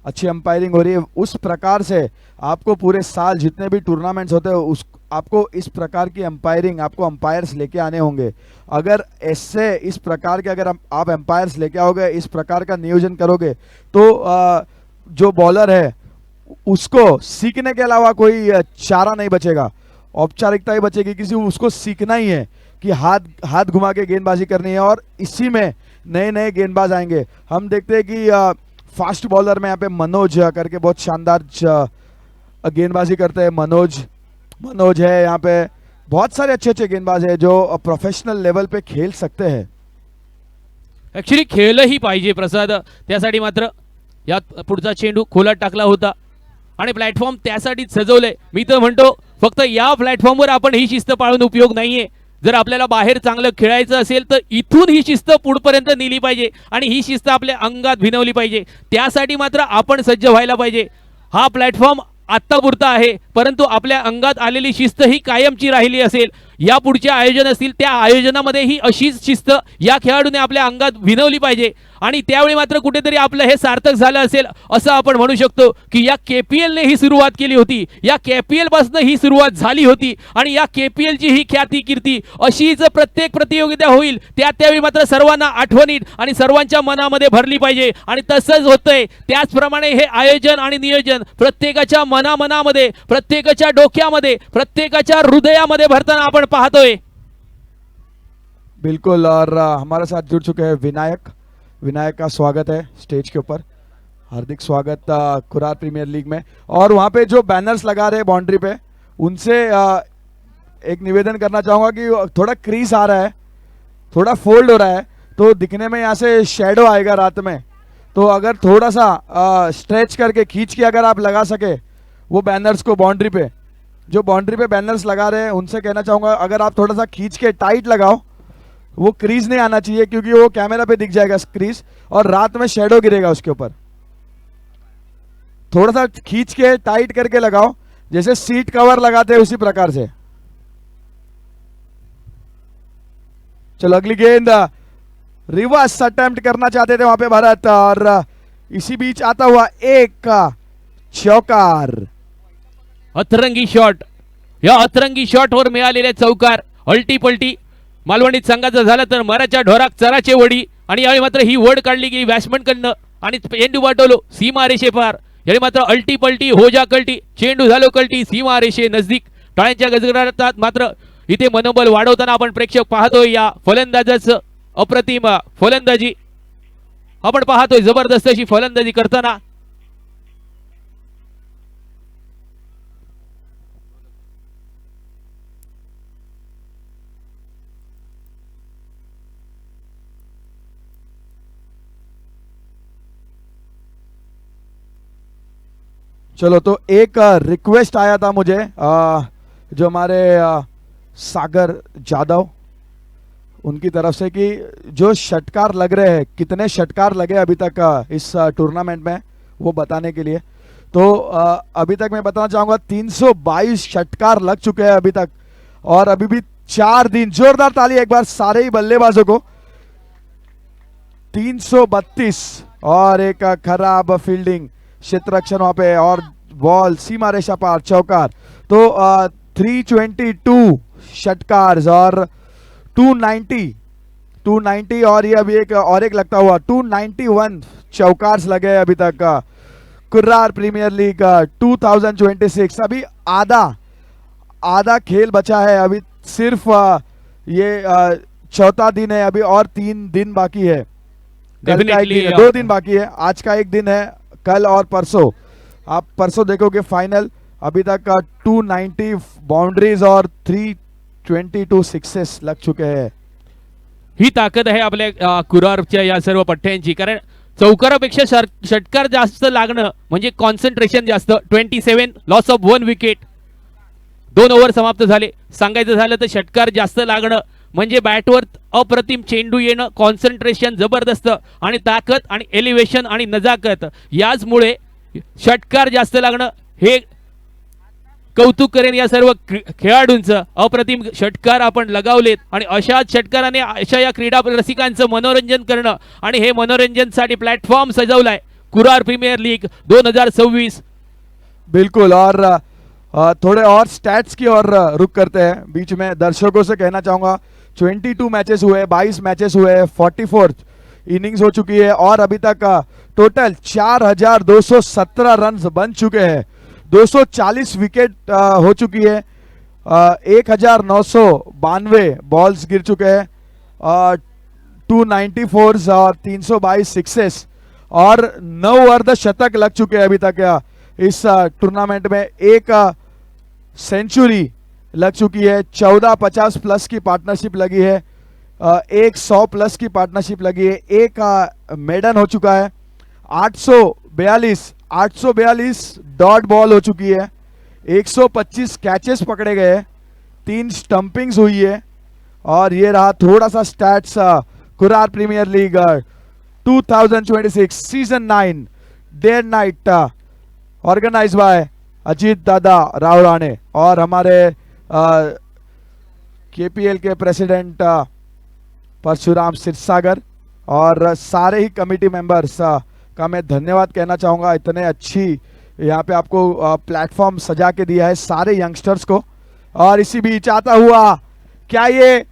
अच्छी अंपायरिंग हो रही है, उस प्रकार से आपको पूरे साल जितने भी टूर्नामेंट्स होते हैं उस आपको इस प्रकार की अंपायरिंग, आपको अंपायर्स लेके आने होंगे। अगर ऐसे इस प्रकार के अगर आप अंपायर्स लेके आओगे, इस प्रकार का नियोजन करोगे, तो जो बॉलर है उसको सीखने के अलावा कोई चारा नहीं बचेगा, औपचारिकता ही बचेगी, किसी उसको सीखना ही है कि हाथ घुमा के गेंदबाजी करनी है, और इसी में नए नए गेंदबाज आएंगे। हम देखते हैं कि फास्ट बॉलर में यहाँ पे मनोज करके बहुत शानदार गेंदबाजी करते हैं। मनोज है यहाँ पे, बहुत सारे अच्छे अच्छे गेंदबाज है जो प्रोफेशनल लेवल पे खेल सकते हैं। ऍक्च्युली खेळलंही पाहिजे प्रसाद, त्यासाठी मात्र या पुढचा चेंडू खोलात टाकला होता, आणि प्लॅटफॉर्म त्यासाठीच सजवलंय। मी तर म्हणतो फक्त या प्लॅटफॉर्मवर आपण ही शिस्त पाळून उपयोग नाहीये। जर आपल्याला बाहेर चांगलं खेळायचं असेल तर इथून ही शिस्त पुढपर्यंत नेली पाहिजे, आणि ही शिस्त आपल्या अंगात भिनवली पाहिजे। त्यासाठी मात्र आपण सज्ज व्हायला पाहिजे। हा प्लॅटफॉर्म आत्तापुरता आहे, परंतु आपल्या अंगात आलेली शिस्त ही कायमची राहिली असेल. या पुढचे आयोजन असतील त्या आयोजनामध्ये ही अशीच शिस्त या खेळाडूने आपल्या अंगात विनवली पाहिजे आणि त्यावेळी मात्र कुठेतरी आपलं हे सार्थक झालं असेल असं आपण म्हणू शकतो की या KPL ने ही सुरुवात केली होती, या KPL पासून ही सुरुवात झाली होती आणि या KPL ची ही ख्याती कीर्ती अशीच प्रत्येक प्रतियोगिता होईल. त्यावेळी मात्र सर्वांना आठवणीत आणि सर्वांच्या मनामध्ये भरली पाहिजे आणि तसंच होतंय. त्याचप्रमाणे हे आयोजन आणि नियोजन प्रत्येकाच्या मनामध्ये, प्रत्येकाच्या डोक्यामध्ये, प्रत्येकाच्या हृदयामध्ये भरताना आपण पाहतोय. बिल्कुल. और हमारे साथ जुड़ चुके हैं विनायक. विनायक का स्वागत है स्टेज के ऊपर. हार्दिक स्वागत कुरार प्रीमियर लीग में. और वहाँ पे जो बैनर्स लगा रहे हैं बाउंड्री पे, उनसे एक निवेदन करना चाहूँगा कि थोड़ा क्रीज आ रहा है, थोड़ा फोल्ड हो रहा है, तो दिखने में यहाँ से शेडो आएगा रात में. तो अगर थोड़ा सा स्ट्रेच करके खींच के अगर आप लगा सके वो बैनर्स को बाउंड्री पे, जो बाउंड्री पे बैनर्स लगा रहे हैं उनसे कहना चाहूँगा अगर आप थोड़ा सा खींच के टाइट लगाओ, वो क्रीज नहीं आना चाहिए क्योंकि वो कैमरा पे दिख जाएगा क्रीज और रात में शेडो गिरेगा उसके ऊपर. थोड़ा सा खींच के टाइट करके लगाओ, जैसे सीट कवर लगाते हैं उसी प्रकार से. चलो अगली गेंद. रिवर्स अटेम्प्ट करना चाहते थे वहां पे भारत और इसी बीच आता हुआ एक चौकार. अतरंगी शॉट, या अतरंगी शॉटवर मिळालेले चौकार. अल्टी-पल्टी मालवणीत सांगायचं झालं तर मराच्या ढोराक चराचे वडी आणि यावेळी मात्र ही वड काढली गेली बॅट्समनकडनं आणि चेंडू पाठवलो सीमा रेषेपार. यावेळी मात्र अल्टी-पल्टी होजा कल्टी, चेंडू झालो कल्टी सीमा रेषे नजदीक. टाळ्यांच्या गजगजाटात मात्र इथे मनोबल वाढवताना आपण प्रेक्षक पाहतोय. या फलंदाजाचं अप्रतिम फलंदाजी आपण पाहतोय, जबरदस्त अशी फलंदाजी करताना. चलो तो एक रिक्वेस्ट आया था मुझे जो हमारे सागर जादव उनकी तरफ से कि जो षटकार लग रहे हैं, कितने षटकार लगे अभी तक इस टूर्नामेंट में, वो बताने के लिए. तो अभी तक मैं बताना चाहूँगा 322 षटकार लग चुके हैं अभी तक और अभी भी 4 दिन. जोरदार ताली एक बार सारे ही बल्लेबाजों को. 332 और एक खराब फील्डिंग, क्षेत्ररक्षण वहां पे और बॉल सीमा रेखा पार चौकार. तो 322 षटकार और 290 और ये अभी एक लगता हुआ 291 चौकार लगे अभी तक. कुर्रार प्रीमियर लीग 2026 अभी आधा खेल बचा है. अभी सिर्फ ये चौथा दिन है अभी और 3 दिन बाकी है. कल का एक दिन है, 2 दिन बाकी है. आज का एक दिन है, कल और परसों. आप परसों देखोगे फाइनल. अभी तक 290 बाउंड्रीज और 322 सिक्सेस लग चुके हैं. ही ताकद आहे आपल्या कुरारच्या या सर्व पठ्ठ्यांची. कारण चौकारापेक्षा षटकार जास्त लागणं म्हणजे कॉन्सन्ट्रेशन जास्त. 27 लॉस ऑफ 1 विकेट, 2 ओव्हर समाप्त झाले. सांगायचं झालं तर षटकार जास्त लागणं म्हणजे बॅटवर अप्रतिम चेंडू येणं, कॉन्सन्ट्रेशन जबरदस्त आणि ताकद आणि एलिव्हेशन आणि नजाकत, याचमुळे षटकार जास्त लागणं. हे कौतुक करेन या सर्व खेळाडूंचं. अप्रतिम षटकार आपण लगावलेत आणि अशाच षटकाराने अशा या क्रीडा रसिकांचं मनोरंजन करणं आणि हे मनोरंजनसाठी प्लॅटफॉर्म सजवलाय कुरार प्रीमियर लीग 2026. बिल्कुल. और थोड़े और स्टैट्स की ओर रुक करते हैं. बीच में दर्शकों से कहना चाहूंगा 22 मैचेस हुए, 22 मैचेस हुए, 44 इनिंग्स हो चुकी है और अभी तक टोटल 4217 रन बन चुके हैं. 240 विकेट हो चुकी है. 1992 बॉल्स गिर चुके हैं. 294 और 322 सिक्सेस और 9 अर्धशतक लग चुके हैं अभी तक इस टूर्नामेंट में. एक सेंचुरी लग चुकी है. 14 50 प्लस की पार्टनरशिप लगी है. एक 100 प्लस की पार्टनरशिप लगी है. एक मेडन हो चुका है. 842 डॉट बॉल हो चुकी है. 125 कैचेस पकड़े गए. 3 स्टंपिंग्स हुई है. और ये रहा थोड़ा सा stats. Kurar premier league 2026 season 9 day and night organised by Ajit Dada Rao Rane और हमारे केपीएल के प्रेसिडेंट परशुराम सिरसागर और सारे ही कमेटी मेंबर्स का मैं धन्यवाद कहना चाहूँगा। इतने अच्छी यहाँ पे आपको प्लेटफॉर्म सजा के दिया है सारे यंगस्टर्स को। और इसी बीच आता हुआ क्या ये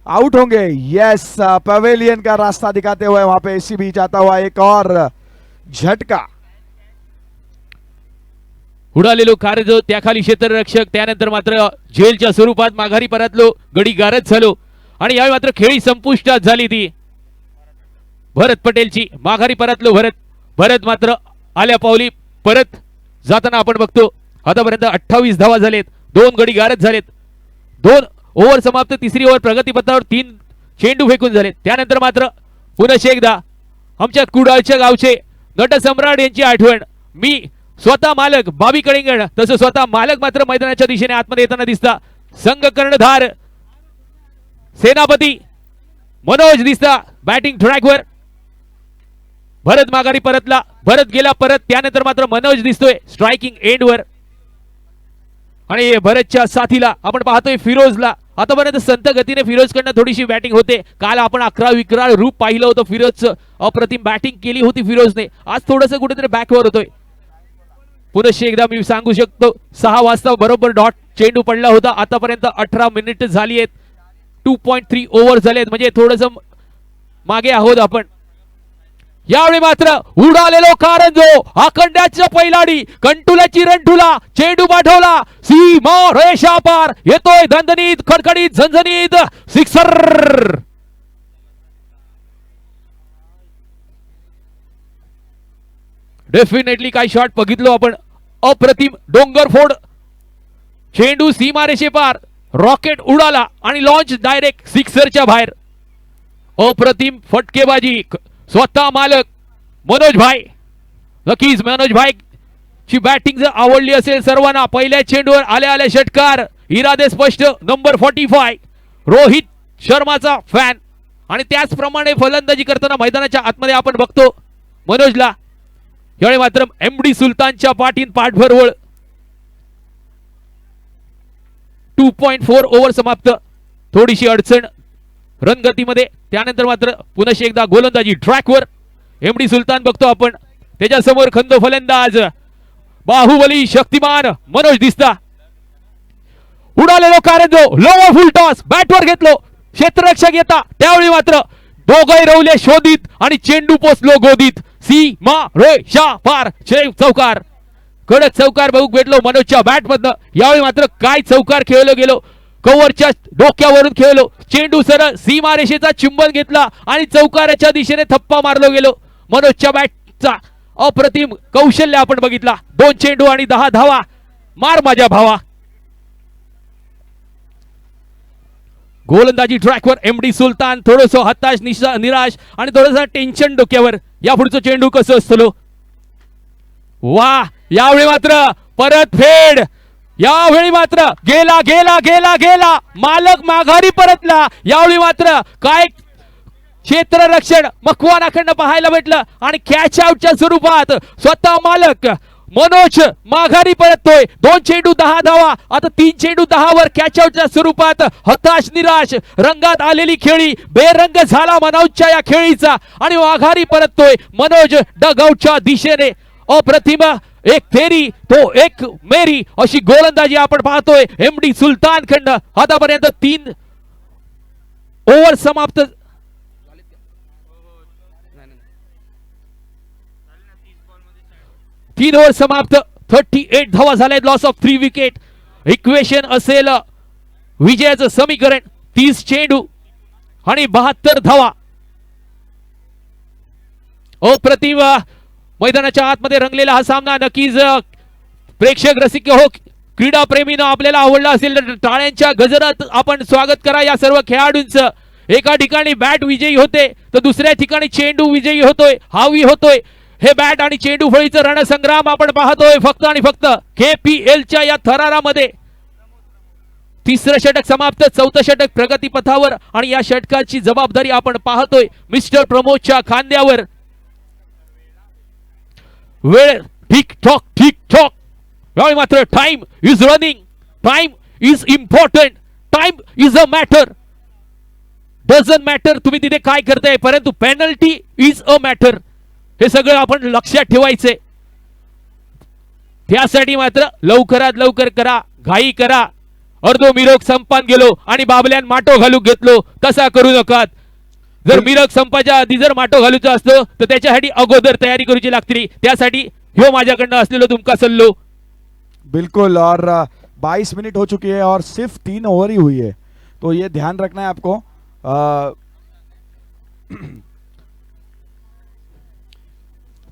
आउट होंगे? यस, पवेलियन का रास्ता दिखाते हुए वहां पे इसी बीच आता हुआ एक और झटका। उडालेलो कारंजो त्याखाली क्षेत्ररक्षक, त्यानंतर मात्र झेलच्या स्वरूपात माघारी परतलो, गडी गारद झालो आणि यावेळी मात्र खेळी संपुष्टात झाली ती भरत पटेलची। माघारी परतलो भरत मात्र आल्या पावली परत जाताना आपण बघतो आतापर्यंत 28 धावा झालेत, 2 गडी गारद झालेत, 2 ओव्हर समाप्त, तिसरी ओव्हर प्रगतीपथावर 3 चेंडू फेकून झाले। त्यानंतर मात्र पुन्हा एकदा आमच्या कुडाळच्या गावचे नटसम्राट यांची आठवण, मी स्वतः मालक बाबी कळिंगण, तसं स्वतः मालक मात्र मैदानाच्या दिशेने आतमध्ये येताना दिसता। संघ कर्णधार सेनापती मनोज दिसता बॅटिंग ट्रॅकवर। भरत माघारी परतला, भरत गेला परत, त्यानंतर मात्र मनोज दिसतोय स्ट्रायकिंग एंडवर आणि भरतच्या साथीला आपण पाहतोय फिरोजला। आतापर्यंत संत गतीने फिरोजकडनं थोडीशी बॅटिंग होते, काल आपण 11 विक्राळ रूप पाहिलं होतं फिरोजचं, अप्रतिम बॅटिंग केली होती फिरोजने, आज थोडंसं कुठेतरी बॅकवर होतोय। पुन्हा एकदा मी सांगू शकतो 6 वाजता बरोबर डॉट चेंडू पडला होता, आतापर्यंत 18 मिनिट झाली आहेत, 2.3 ओव्हर झालेत, म्हणजे थोडंसं मागे आहोत आपण। यावेळी मात्र उडालेलो कारंजो आखंड्याचा पैलाडी कंटुलाची रणठुला, चेंडू पाठवला सीमा रेषा पार, येतोय दणदणीत खडखडीत झणझणीत सिक्सर। डेफिनेटली काही शॉट बघितलो आपण, अप्रतिम डोंगर फोड चेंडू सीमारेषे पार, रॉकेट उडाला आणि लॉन्च डायरेक्ट सिक्सरच्या बाहेर। अप्रतिम फटकेबाजी, स्वतः मालक मनोज भाई, नक्कीच मनोज भाई ची बॅटिंग जर आवडली असेल सर्वांना, पहिल्या चेंडूवर आल्या आल्या षटकार, इरादे स्पष्ट, नंबर 45 रोहित शर्माचा फॅन, आणि त्याचप्रमाणे फलंदाजी करताना मैदानाच्या आतमध्ये आपण बघतो मनोजला। यावेळी मात्र एमडी सुलतानच्या पाठीत पाठभरवळ, 2.4 ओव्हर समाप्त, थोडीशी अडचण रणगतीमध्ये, त्यानंतर मात्र पुन्हा एकदा गोलंदाजी ट्रॅकवर एमडी सुलतान बघतो आपण, त्याच्या समोर खंदो फलंदाज बाहुबली शक्तिमान मनोज दिसता। उडालेलो कारंजो लोवर फुल टॉस, बॅटवर घेतलो, क्षेत्ररक्षक येता, त्यावेळी मात्र दोघे रवले शोधित आणि चेंडू पोचलो गोदीत, सीमा रेषा पार, चौकार, कडक चौकार बघू भेटलो मनोजच्या बॅट मधनं। यावेळी मात्र काय चौकार खेळलो गेलो, कव्हरच्या डोक्यावरून खेळलो, चेंडू सरळ सीमारेषेचा चुंबन घेतला आणि चौकाराच्या दिशेने थप्पा मारलो गेलो। मनोजच्या बॅटचा अप्रतिम कौशल्य आपण बघितला, 2 चेंडू आणि 10 धावा, मार माझ्या भावा। गोलंदाजी ट्रॅकवर एमडी सुलतान, थोडस हताश निराश आणि थोडस टेन्शन डोक्यावर, या पुढचं चेंडू कसं असतो, वा यावेळी मात्र परत फेड, यावेळी मात्र गेला गेला गेला गेला, मालक माघारी परतला। यावेळी मात्र काय क्षेत्ररक्षण मकवानाकडनं पाहायला भेटलं आणि कॅच आउटच्या स्वरूपात स्वतः मालक मनोज माघारी परततोय, 2 चेंडू 10 धावा, आता 3 चेंडू 10 वर कॅच आउटच्या स्वरूपात हताश निराश रंगात आलेली खेळी, बेरंग झाला मनोजच्या या खेळीचा आणि माघारी परततोय मनोज डगआउटच्या दिशेने। अप्रतिम एक तेरी तो एक मेरी अशी गोलंदाजी आपण पाहतोय एमडी सुलतान खंड। आतापर्यंत 3 ओव्हर समाप्त, 3 ओव्हर समाप्त, 38 धावा झाल्यात, लॉस ऑफ 3 विकेट। इक्वेशन असेल विजयाचं समीकरण, 30 चेंडू आणि 72 धावा। अप्रतिम मैदानाच्या आतमध्ये रंगलेला हा सामना, नक्कीच प्रेक्षक रसिक हो, क्रीडा प्रेमीनं आपल्याला आवडला असेल तर टाळ्यांच्या गजरात आपण स्वागत करा या सर्व खेळाडूंचं। एका ठिकाणी बॅट विजयी होते तर दुसऱ्या ठिकाणी चेंडू विजयी होतोय, हावी होतोय। हे बॅट आणि चेंडू फळीचं रणसंग्राम आपण पाहतोय फक्त आणि फक्त केपीएलच्या या थरारामध्ये। 3रं षटक समाप्त, 4थं षटक प्रगतीपथावर आणि या षटकाची जबाबदारी आपण पाहतोय मिस्टर प्रमोदच्या खांद्यावर। वेळ ठीक ठॉक यावेळी मात्र time is running, time is important, time is a matter. Doesn't matter तुम्ही तिथे काय करताय, परंतु पेनल्टी इज अ मॅटर. हे सगळं आपण लक्षात ठेवायचंय. त्यासाठी मात्र लवकरात लवकर करा, घाई करा. अर्धो मिरोग संपान गेलो आणि बाबल्यान माटो घालूक घेतलो, तसा करू नका. जर मिरग संपाच्या आधी जर माटो घालूचा असतो तर त्याच्यासाठी अगोदर तयारी करूची लागतली. त्यासाठी ह्यो माझ्याकडनं असलेलो तुमका सल्लो. बिल्कुल. और 22 मिनट हो चुकी है और सिर्फ 3 ओवर ही हुई है, तो ये ध्यान रखना है आपको.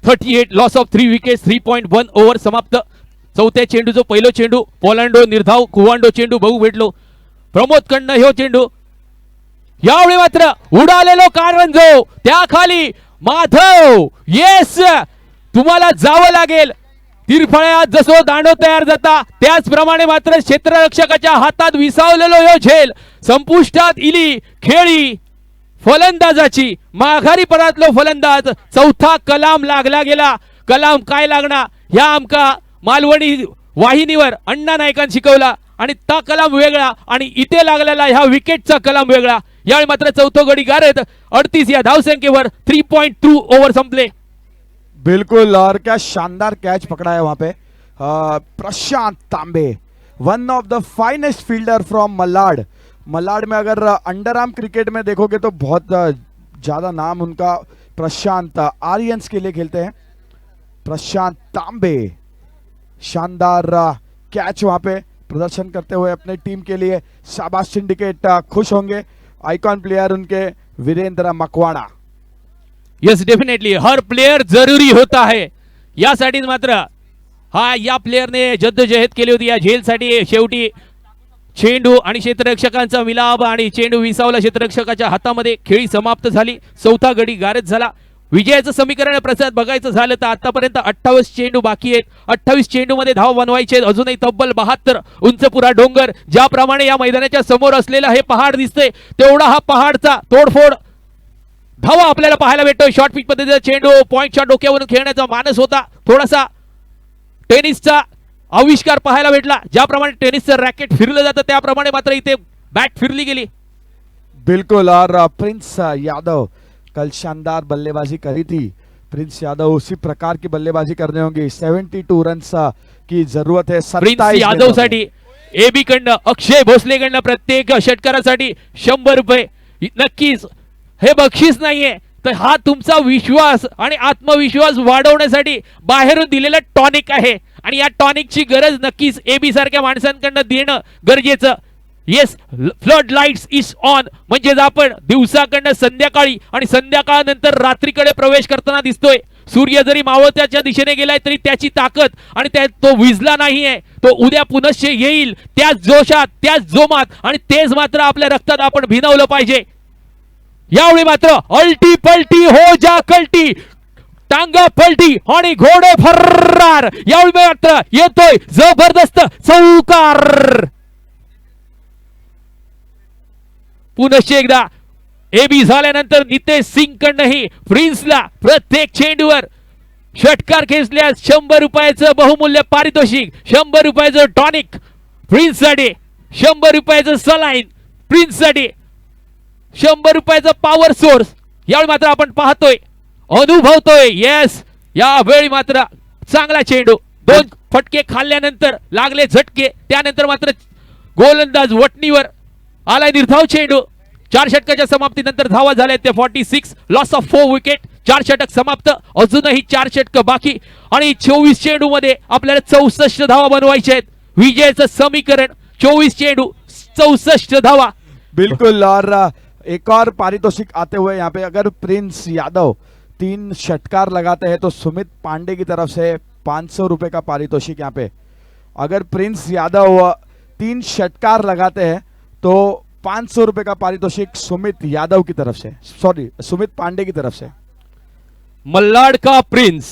38 लॉस ऑफ 3 विकेट्स, 3.1 ओव्हर समाप्त. चौथ्या चेंडूचो पहिलो चेंडू पोलांडो निर्धाव कुवांडो चेंडू बघू भेटलो. प्रमोद कडनं ह्यो चेंडू. यावेळी मात्र उडालेलो कारंजो, त्या खाली माधव. येस, तुम्हाला जावं लागेल. तिरफळ्यात जसो दांडो तयार जाता त्याचप्रमाणे मात्र क्षेत्ररक्षकाच्या हातात विसावलेलो ह्यो झेल संपुष्टात इली खेळी फलंदाजाची. माघारी परतलो फलंदाज. चौथा कलाम लागला गेला. कलाम काय लागणार ह्या आमका मालवणी वाहिनीवर अण्णा नायकान शिकवला आणि ता कलाम वेगळा आणि इथे लागलेला ह्या विकेटचा कलाम वेगळा. यावेळी मात्र चौथो गडी गारत 38 या धावसंख्येवर 3.2 ओव्हर संपले. बिल्कुल. और क्या शानदार कैच पकड़ा है वहां पे Prashant Tambe, one of the finest fielder from Malad. Malad में अगर अंडर आर्म क्रिकेट में देखोगे तो बहुत ज्यादा नाम उनका प्रशांत. आर्यंस के लिए खेलते हैं प्रशांत तांबे. शानदार कैच वहां पे प्रदर्शन करते हुए अपने टीम के लिए. शाबाश सिंडिकेट खुश होंगे. आइकॉन प्लेयर उनके वीरेंद्र मकवाणा. यस, डेफिनेटली हर प्लेयर जरुरी होता है. यासाठीच मात्र या प्लेयरने जद्दोजहद केली होती या झेलसाठी. शेवटी चेंडू आणि क्षेत्ररक्षकांचा मिलाप आणि चेंडू विसावला क्षेत्ररक्षकाच्या हातामध्ये. खेळी समाप्त झाली. चौथा गडी गारद झाला. विजयाचं समीकरण प्रसाद बघायचं झालं तर आतापर्यंत 28 चेंडू बाकी आहेत. 28 चेंडू मध्ये धाव बनवायचे आहेत. अजूनही तब्बल 72. उंचपुरा डोंगर ज्याप्रमाणे या मैदानाच्या समोर असलेला हे पहाड दिसतंय तेवढा हा पहाडचा तोडफोड धावा आपल्याला पाहायला भेटतो. शॉर्ट पिच पद्धतीचा चेंडू पॉइंटच्या डोक्यावरून खेळण्याचा मानस होता. थोडासा टेनिसचा आविष्कार पाहायला भेटला. ज्याप्रमाणे टेनिसचं रॅकेट फिरलं जातं त्याप्रमाणे मात्र इथे बॅट फिरली गेली. बिल्कुल. और प्रिंस यादव कल शानदार बल्लेबाजी करी थी. प्रिंस यादव उसी प्रकार की बल्लेबाजी करने होंगी. 72 रन्स की जरूरत है. प्रिंस यादव साठी एबी कडनं अक्षय भोसले कडनं प्रत्येक षटकारासाठी 100 रुपये. नक्कीच हे बक्षीस नाहीये तर हा तुमचा विश्वास आणि आत्मविश्वास वाढवण्यासाठी बाहेरून दिलेला टॉनिक आहे आणि या टॉनिकची गरज नक्कीच एबी सारख्या माणसांकडनं देणं गरजेचं. Yes, flood lights is on म्हणजे आपण दिवसाकडनं संध्याकाळी आणि संध्याकाळनंतर रात्रीकडे प्रवेश करताना दिसतोय. सूर्य जरी मावळत्याच्या दिशेने गेलाय तरी त्याची ताकद आणि तो विझला नाहीये. तो उद्या पुनश्च येईल त्याच जोशात त्याच जोमात आणि तेच मात्र आपल्या रक्तात आपण भिनवलं पाहिजे. यावेळी मात्र अल्टी पलटी हो जा कल्टी, टांगा पलटी आणि घोडे फर्रार. यावेळी मात्र येतोय जबरदस्त चौकार. पुनश्च एकदा एबी झाल्यानंतर नितेश सिंग कडनंही प्रिन्सला प्रत्येक चेंडूवर षटकार खेचल्यास 100 रुपयाचं बहुमूल्य पारितोषिक, 100 रुपयाचं टॉनिक प्रिन्ससाठी, 100 रुपयाचं सलाईन प्रिन्ससाठी, 100 रुपयाचं पॉवर सोर्स. यावेळी मात्र आपण पाहतोय अनुभवतोय. येस, यावेळी मात्र चांगला चेंडू. 2 फटके खाल्ल्यानंतर लागले झटके. त्यानंतर मात्र गोलंदाज वटणीवर आलाय निर्धाव चेंडू. 4 षटकाच्या समाप्तीनंतर धावा झाल्या त्या 46. Loss of 4 wicket. 4 षटक समाप्त. अजूनही 4 षटक बाकी आणि 24 चेंडू मध्ये आपल्याला 64 धावा बनवायच्या आहेत. विजयाचं समीकरण 24 चेंडू 64 धावा. बिल्कुल. और एक और पारितोषिक आते हुए यहाँ पे अगर प्रिंस यादव 3 षटकार लगाते हैं तो सुमित पांडे की तरफ से 500 रुपए का पारितोषिक. यहाँ पे अगर प्रिंस यादव 3 षटकार लगाते हैं तो 500 रुपए का पारितोषिक सुमित यादव की तरफ से, सॉरी सुमित पांडे की तरफ से. मल्हाड का प्रिन्स,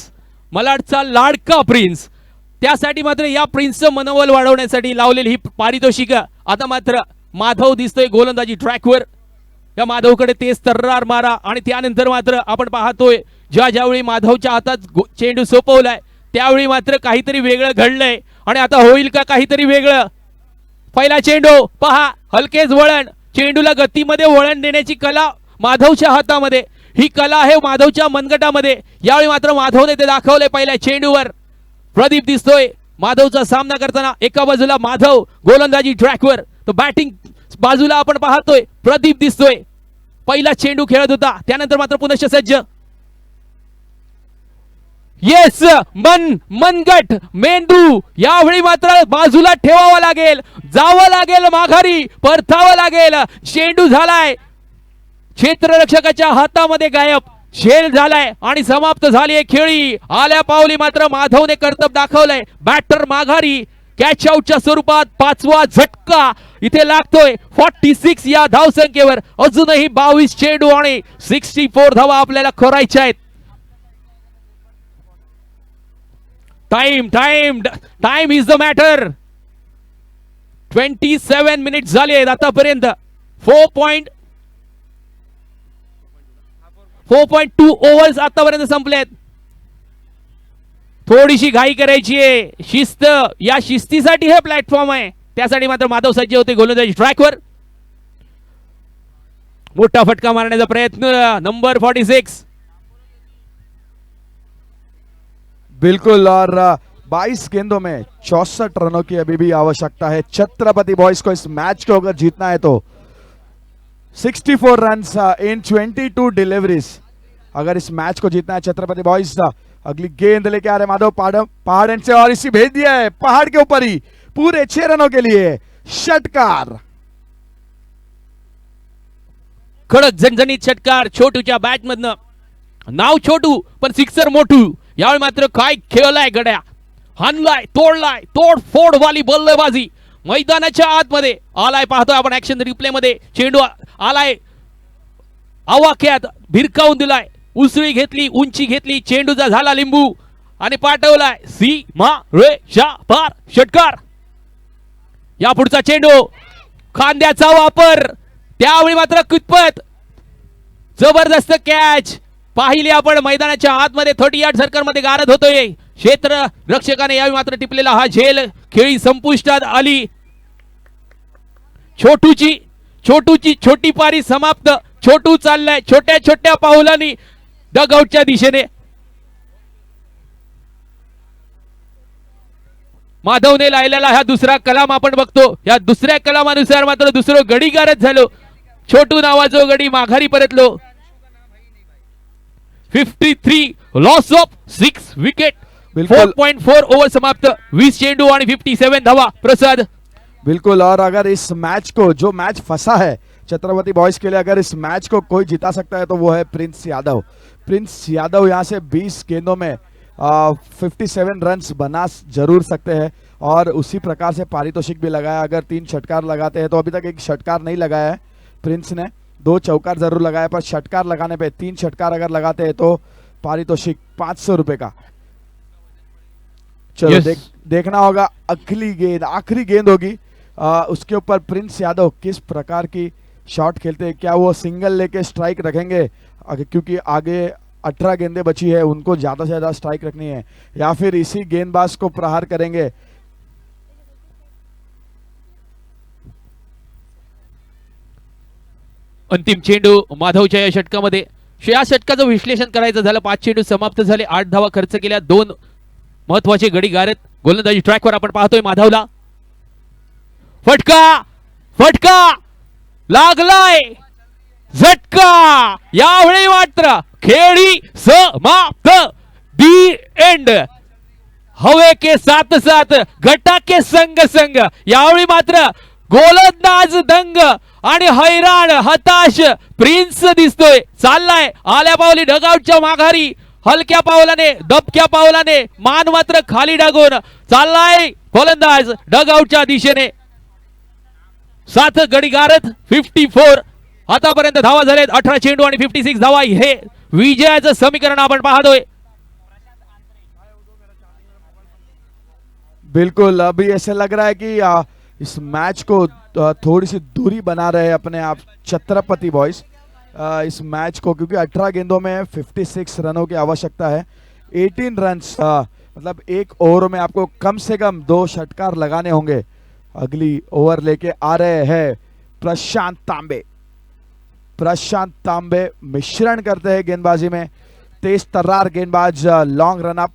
मल्हाडचा लाडका प्रिन्स. त्यासाठी मात्र या प्रिन्सचं मनोबल वाढवण्यासाठी लावलेली ही पारितोषिक. आता मात्र माधव दिसतोय गोलंदाजी ट्रॅकवर. या माधवकडे तेच तर्रार मारा आणि त्यानंतर मात्र आपण पाहतोय ज्यावेळी माधवच्या हातात चेंडू सोपवलाय त्यावेळी मात्र काहीतरी वेगळं घडलंय आणि आता होईल का काहीतरी वेगळं. पहिला चेंडू पहा, हलकेच वळण, चेंडूला गतीमध्ये वळण देण्याची कला माधवच्या हातामध्ये. ही कला आहे माधवच्या मनगटामध्ये. यावेळी मात्र माधवने ते दाखवले. पहिल्या चेंडूवर प्रदीप दिसतोय माधवचा सामना करताना. एका बाजूला माधव गोलंदाजी ट्रॅकवर, तर बॅटिंग बाजूला आपण पाहतोय प्रदीप दिसतोय. पहिला चेंडू खेळत होता, त्यानंतर मात्र पुनश्च सज्ज. येस, मनगट, मेंदू यावेळी मात्र बाजूला ठेवावा लागेल, जावं लागेल माघारी, परतावं लागेल. चेंडू झालाय क्षेत्ररक्षकाच्या हातामध्ये गायब, झेल झालाय आणि समाप्त झाली आहे खेळी. आल्या पावली मात्र माधवने कर्तब दाखवलंय. बॅटर माघारी, कॅच आउटच्या स्वरूपात पाचवा झटका इथे लागतोय 46 या धावसंख्येवर. अजूनही 22 चेंडू आणि 64 धावा आपल्याला करायच्या आहेत. Time is the matter. 27 minute झाले आहेत आतापर्यंत. 4.2 ओव्हर्स आतापर्यंत संपलेत. थोडीशी घाई करायची आहे, शिस्त, या शिस्तीसाठी हे प्लॅटफॉर्म आहे. त्यासाठी मात्र माधव सज्ज होते गोलंदाजी ट्रॅकवर. मोठा फटका मारण्याचा प्रयत्न, नंबर 46. बिल्कुल, और 22 गेंदों में 64 रनों की अभी भी आवश्यकता है छत्रपति बॉयज को इस मैच को अगर जीतना है तो. 64 रन्स इन 22 डिलीवरीज. अगर इस मैच को जीतना है छत्रपति बॉयज. अगली गेंद लेके आ रहे माधव पहाड़ से, और इसी भेज दिया है पहाड़ के ऊपर ही पूरे 6 रनों के लिए षटकार. कडक झणझणीत षटकार छोटूच्या बॅट मधनं. नाव छोटू पण सिक्सर मोठू. यावेळी मात्र काय खेळलाय गड्या, हाणलाय, तोडलाय, तोडफोड वाली बल्लेबाजी मैदानाच्या आतमध्ये. आलाय पाहतोय आपण ऍक्शन रिप्ले मध्ये. चेंडू आलाय आवाक्यात, भिरकावून दिलाय, उसळी घेतली, उंची घेतली, चेंडूचा झाला लिंबू आणि पाठवलाय सीमा रेषा पार. षटकार. या पुढचा चेंडू, खांद्याचा वापर, त्यावेळी मात्र कितपत जबरदस्त कॅच पाहिली आपण मैदानाच्या आतमध्ये. 30 यार्ड सर्कल मध्ये गारद होतोय क्षेत्र रक्षकाने. यावेळी मात्र टिपलेला हा झेल, खेळी संपुष्टात आली. छोटूची छोटी पारी समाप्त. छोटू चाललाय छोट्या छोट्या पावलांनी डगआउटच्या दिशेने. माधवने लायलेला हा दुसरा कलाम आपण बघतो. या दुसऱ्या कलामानुसार मात्र दुसरं गडी गारद झालो. छोटू नावाचा गडी माघारी परतलो. 53 लॉस ऑफ 6 विकेट. 4.4 ओव्हर समाप्त. 20 चेंडू आणि 57 धावा. प्रसाद. बिल्कुल, और अगर इस मैच को, जो मैच फंसा है छत्रपति बॉयज के लिए, अगर इस मैच को कोई जिता सकता है तो वो है प्रिंस यादव. प्रिंस यादव यहाँ से 20 गेंदों में 57 रन्स बना जरूर सकते हैं, और उसी प्रकार से पारितोषिक भी लगाया. अगर 3 षटकार लगाते हैं तो अभी तक एक षटकार नहीं लगाया है प्रिंस ने. 2 चौकार जरूर लगाया, पर षटकार लगाने पे 3 षटकार अगर लगाते हैं तो पारितोषिक 500 रुपए का. चलो Yes. देखना होगा अगली गेंद, आखिरी गेंद होगी. उसके ऊपर प्रिंस यादव किस प्रकार की शॉट खेलते हैं. क्या वो सिंगल लेके स्ट्राइक रखेंगे, क्योंकि आगे 18 गेंदें बची है, उनको ज्यादा से ज्यादा स्ट्राइक रखनी है, या फिर इसी गेंदबाज को प्रहार करेंगे. अंतिम चेंडू माधवच्या या षटकामध्ये. या षटकाचं विश्लेषण करायचं झालं, 5 चेंडू समाप्त झाले, 8 धावा खर्च केल्या, 2 महत्वाचे गडी गारत. गोलंदाजी ट्रॅकवर आपण पाहतोय माधवला. फटका लागलाय, झटका. यावेळी मात्र खेळी समाप्त. दी एंड. हवे के साथ साथ घटा के संग संग. यावेळी मात्र गोलंदाज दंग आणि हैराण, हताश प्रिन्स दिसतोय. चाललाय आल्या पावली डगआउटच्या माघारी. हलक्या पावलाने, दबक्या पावलाने, मान मात्र खाली डागून चाललाय गोलंदाज डगआउटच्या दिशेने. 7 गडी गारत. 54 आतापर्यंत धावा झालेत. 18 चेंडू आणि 56 धावा. हे विजयाचं समीकरण आपण पाहतोय. बिल्कुल, अभी ऐसे लग रहा है कि इस मैच को थोड़ी सी दूरी बना रहे हैं अपने आप छत्रपति बॉयज इस मैच को, क्योंकि 18 गेंदों में 56 रनों की आवश्यकता है. 18 रन्स मतलब एक ओवर में आपको कम से कम 2 षटकार लगाने होंगे। अगली ओवर लेके आ रहे हैं प्रशांत तांबे। प्रशांत तांबे मिश्रण करते हैं गेंदबाजी में, तेज तर्रार गेंदबाज, लॉन्ग रन अप,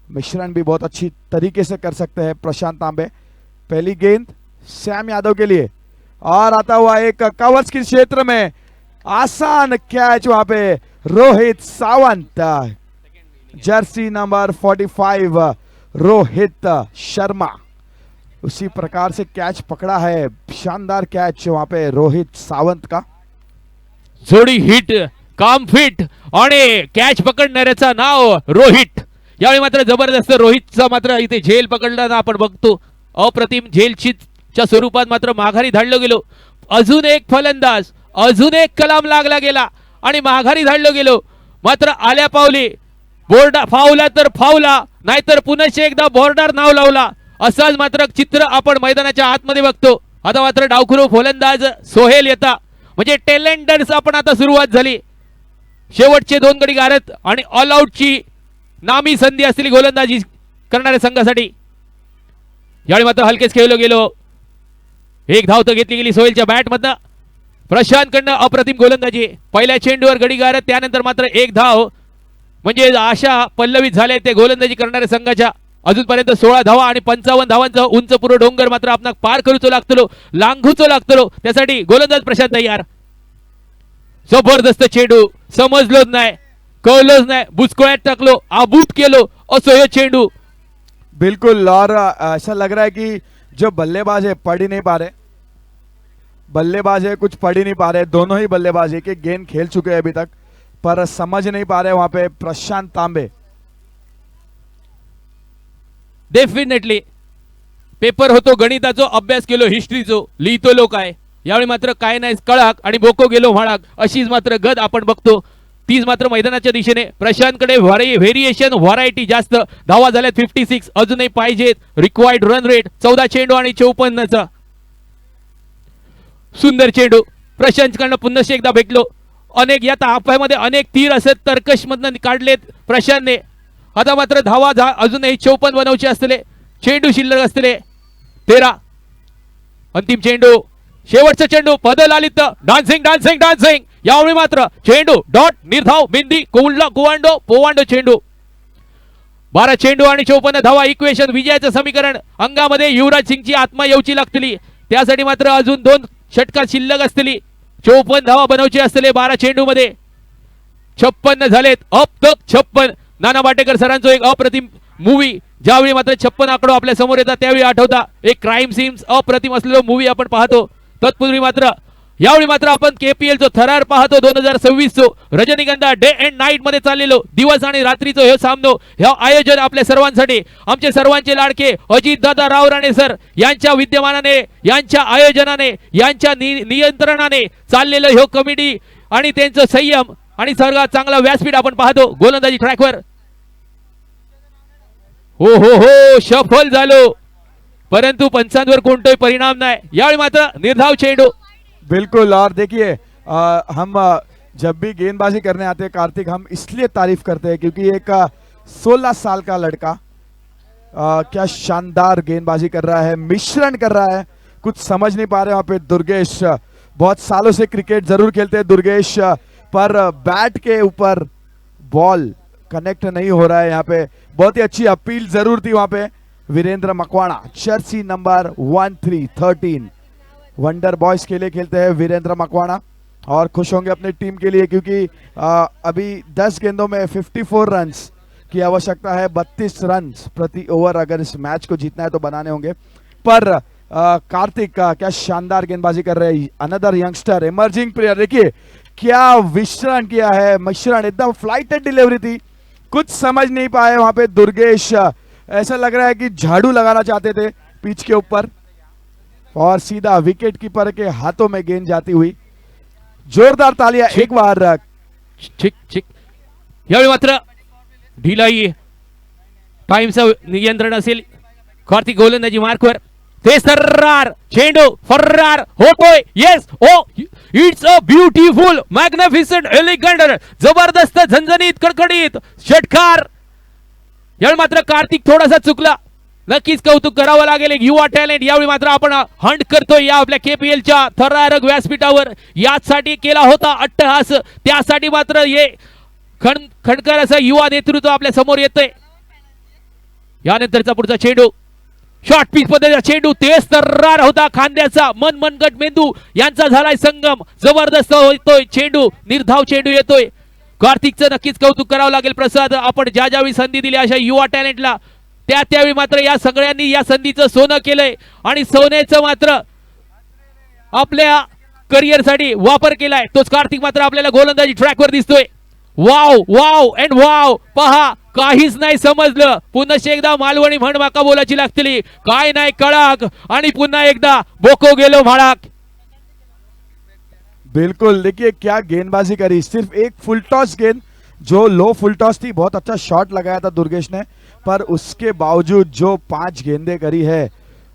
मिश्रण भी बहुत अच्छी तरीके से कर सकते हैं प्रशांत तांबे। पहली गेंद सैम यादव के लिए और आता हुआ एक कवर्स के क्षेत्र में आसान कैच, वहां पे रोहित सावंत, जर्सी नंबर 45 रोहित शर्मा, उसी प्रकार से कैच पकड़ा है। शानदार कैच वहां पे रोहित सावंत का। जोडी हिट, काम फिट आणि कॅच पकडणाऱ्याचं नाव रोहित। यावेळी मात्र जबरदस्त रोहितचा मात्र इथे झेल पकडताना आपण बघतो, अप्रतिम झेलच्या स्वरूपात मात्र माघारी धाडलो गेलो। अजून एक फलंदाज, अजून एक कलाम लागला गेला आणि माघारी धाडलो गेलो। मात्र आल्या पावली बोर्डा फावला तर फावला, नाहीतर पुन्हा एकदा बोर्डार नाव लावला, असाच मात्र चित्र आपण मैदानाच्या आतमध्ये बघतो। आता मात्र डावखुरो फलंदाज सोहेल येता, म्हणजे टेलेंडर्स आपण आता सुरुवात झाली। शेवटचे 2 गडी गारत आणि ऑल आउटची नामी संधी असलेली गोलंदाजी करणाऱ्या संघासाठी यावेळी मात्र हलकेच खेळलो गेलो। एक धाव तर घेतली गेली सोहेलच्या बॅट मधनं, प्रशांत कडनं अप्रतिम गोलंदाजी, पहिल्या चेंडूवर गडी गारत, त्यानंतर मात्र एक धाव, म्हणजे आशा पल्लवित झाले ते गोलंदाजी करणाऱ्या संघाच्या। अजूनपर्यंत 16 धावा आणि 55 धावांचा उंच पुरो डोंगर मात्र आपण पार करूचो लागतलो, लांघूचो लागतलो, त्यासाठी गोलंदाज प्रशांत तयार। जबरदस्त चेंडू, समजलोच नाही, कळलोच नाही, बुचकोळ्यात टाकलो, आबूत केलो, असो हे चेंडू। बिल्कुल, और ऐसा लग रहा है कि जो बल्लेबाज है पढ़ ही नहीं पा रहे, बल्लेबाज है कुछ पढ़ ही नहीं पा रहे। दोनों ही बल्लेबाज एक एक गेंद खेल चुके हैं अभी तक, पर समझ नहीं पा रहे वहां पे प्रशांत तांबे। डेफिनेटली पेपर होतो, गणिताचो अभ्यास केलो, हिस्ट्रीचो लिहितो लो काय। यावेळी मात्र काय नाही, कळाक आणि बोको गेलो म्हाळाक, अशीच मात्र गद आपण बघतो। तीच मात्र मैदानाच्या दिशेने प्रशांतकडे व्हेरिएशन, व्हरायटी जास्त, धावा झाल्यात 56, अजूनही पाहिजेत रिक्वायर्ड रन रेट 14 चेंडू आणि 54चा सुंदर चेंडू प्रशांतकडनं पुन्हा एकदा भेटलो। अनेक या ताफ्यामध्ये अनेक तीर असत तर्कश मधनं काढलेत प्रशांतने। आता मात्र धावा अजूनही 54 बनवचे असले, चेंडू शिल्लक असले 13। अंतिम चेंडू, शेवटचा चेंडू, बदल आली तर डान्सिंग डान्सिंग डान्सिंग। यावेळी मात्र चेंडू डॉट, निर्धाव, बिंदी, कोवांडो पोवांडो चेंडू। 12 चेंडू आणि 54 धावा, इक्वेशन विजयाचं समीकरण अंगामध्ये युवराज सिंगची आत्मा येऊची लागतली, त्यासाठी मात्र अजून 2 षटकार शिल्लक असतली। 54 धावा बनवची असले 12 चेंडू मध्ये, 56 झालेत, अप तक 56। नाना पाटेकर सरांचो एक अप्रतिम मूवी, ज्यावेळी मात्र 56 आकडो आपल्या समोर येतात त्यावेळी आठवता, एक क्राईम सीन्स अप्रतिम असलेलो मूवी आपण पाहतो। तत्पूर्वी मात्र यावेळी मात्र आपण केपीएल चो थरार पाहतो 2026 चो रजनीगंधा डे अँड नाईट मध्ये चाललेलो, दिवस आणि रात्रीचो हे सामनो, हे आयोजन आपल्या सर्वांसाठी, आमचे सर्वांचे लाडके अजित दादा रावराणे सर यांच्या विद्यमानाने, यांच्या आयोजनाने, यांच्या नियंत्रणाने चाललेलं हे कमिटी आणि त्यांचं संयम आणि सर्वात चांगला व्यासपीठ आपण पाहतो गोलंदाजी ट्रॅकवर। हो हो हो, सफल झालो, परंतु पंचांवर कोणताही परिणाम नाही। यावेळी मात्र निर्धाव चेंडू। बिल्कुल, और देखिए हम जब भी गेंदबाजी करने आते हैं कार्तिक, हम इसलिए तारीफ करते हैं क्योंकि एक 16 साल का लड़का क्या शानदार गेंदबाजी कर रहा है, मिश्रण कर रहा है, कुछ समझ नहीं पा रहे वहां पे दुर्गेश। बहुत सालों से क्रिकेट जरूर खेलते हैं दुर्गेश, पर बैट के ऊपर बॉल कनेक्ट नहीं हो रहा है। यहाँ पे बहुत ही अच्छी अपील जरूर थी वहां पे। Virendra Makwana, jersey number 1313, wonder boys के लिए खेलते हैं वीरेंद्र मकवाणा, और खुश होंगे अपनी टीम के लिए क्योंकि अभी 10 गेंदों में 54 रन्स की आवश्यकता है। 32 रन्स प्रति ओवर अगर इस मैच को जीतना है तो बनाने होंगे। पर कार्तिक क्या शानदार गेंदबाजी कर रहे हैं, अनदर यंगस्टर इमर्जिंग प्लेयर। देखिए क्या विश्रण किया है, मिश्रण एकदम फ्लाइटेड डिलीवरी थी, कुछ समझ नहीं पाए वहां पे दुर्गेश। ऐसा लग रहा है कि झाड़ू लगाना चाहते थे पिच के ऊपर, और सीधा विकेट कीपर के हाथों में गेंद जाती हुई। जोरदार तालियां एक बार। ठीक ठीक, यावेळी मात्र ढिलाई, टाइमचं नियंत्रण असेल कार्तिक गोलंदाजी मार्कवर। ते सर्रार चेंडू फर्रार होतोय, yes, oh it's a beautiful magnificent elegant, जबरदस्त झणझणीत कडकडीत षटकार। यावेळी मात्र कार्तिक थोडासा चुकला. नक्कीच कौतुक करावं लागेल. एक युवा टॅलेंट यावेळी मात्र आपण हंट करतोय या आपल्या केपीएलच्या थरारक व्यासपीठावर. यासाठी केला होता अट्टहास, त्यासाठी मात्र हे खणकर असं युवा नेतृत्व आपल्या समोर येतंय. यानंतरचा पुढचा चेंडू, शॉर्ट पिच पद्धतीचा चेंडू, तेज तर्रार होता खांद्याचा. मनगट मेंदू यांचा झालाय संगम. जबरदस्त होतोय चेंडू, निर्धाव चेंडू येतोय. कार्तिकचं नक्कीच कौतुक करावं लागेल. प्रसाद, आपण ज्या ज्यावेळी संधी दिली अशा युवा टॅलेंटला, त्यावेळी मात्र या सगळ्यांनी या संधीचं सोनं केलंय आणि सोन्याचं मात्र आपल्या करिअरसाठी वापर केलाय. तोच कार्तिक मात्र आपल्याला गोलंदाजी ट्रॅकवर दिसतोय. Wow wow and wow. पहा, काहीच नाही समजलं. पुन्हा एकदा मालवणी म्हण माका बोलायची लागतली. काय नाही कळाक आणि पुन्हा एकदा बोको गेलो म्हाळाक. बिल्कुल, देखिए क्या गेंदबाजी करी. सिर्फ एक फुल टॉस गेंद जो लो फुल टॉस थी, बहुत अच्छा शॉट लगाया था दुर्गेश ने, पर उसके बावजूद जो 5 गेंदें करी है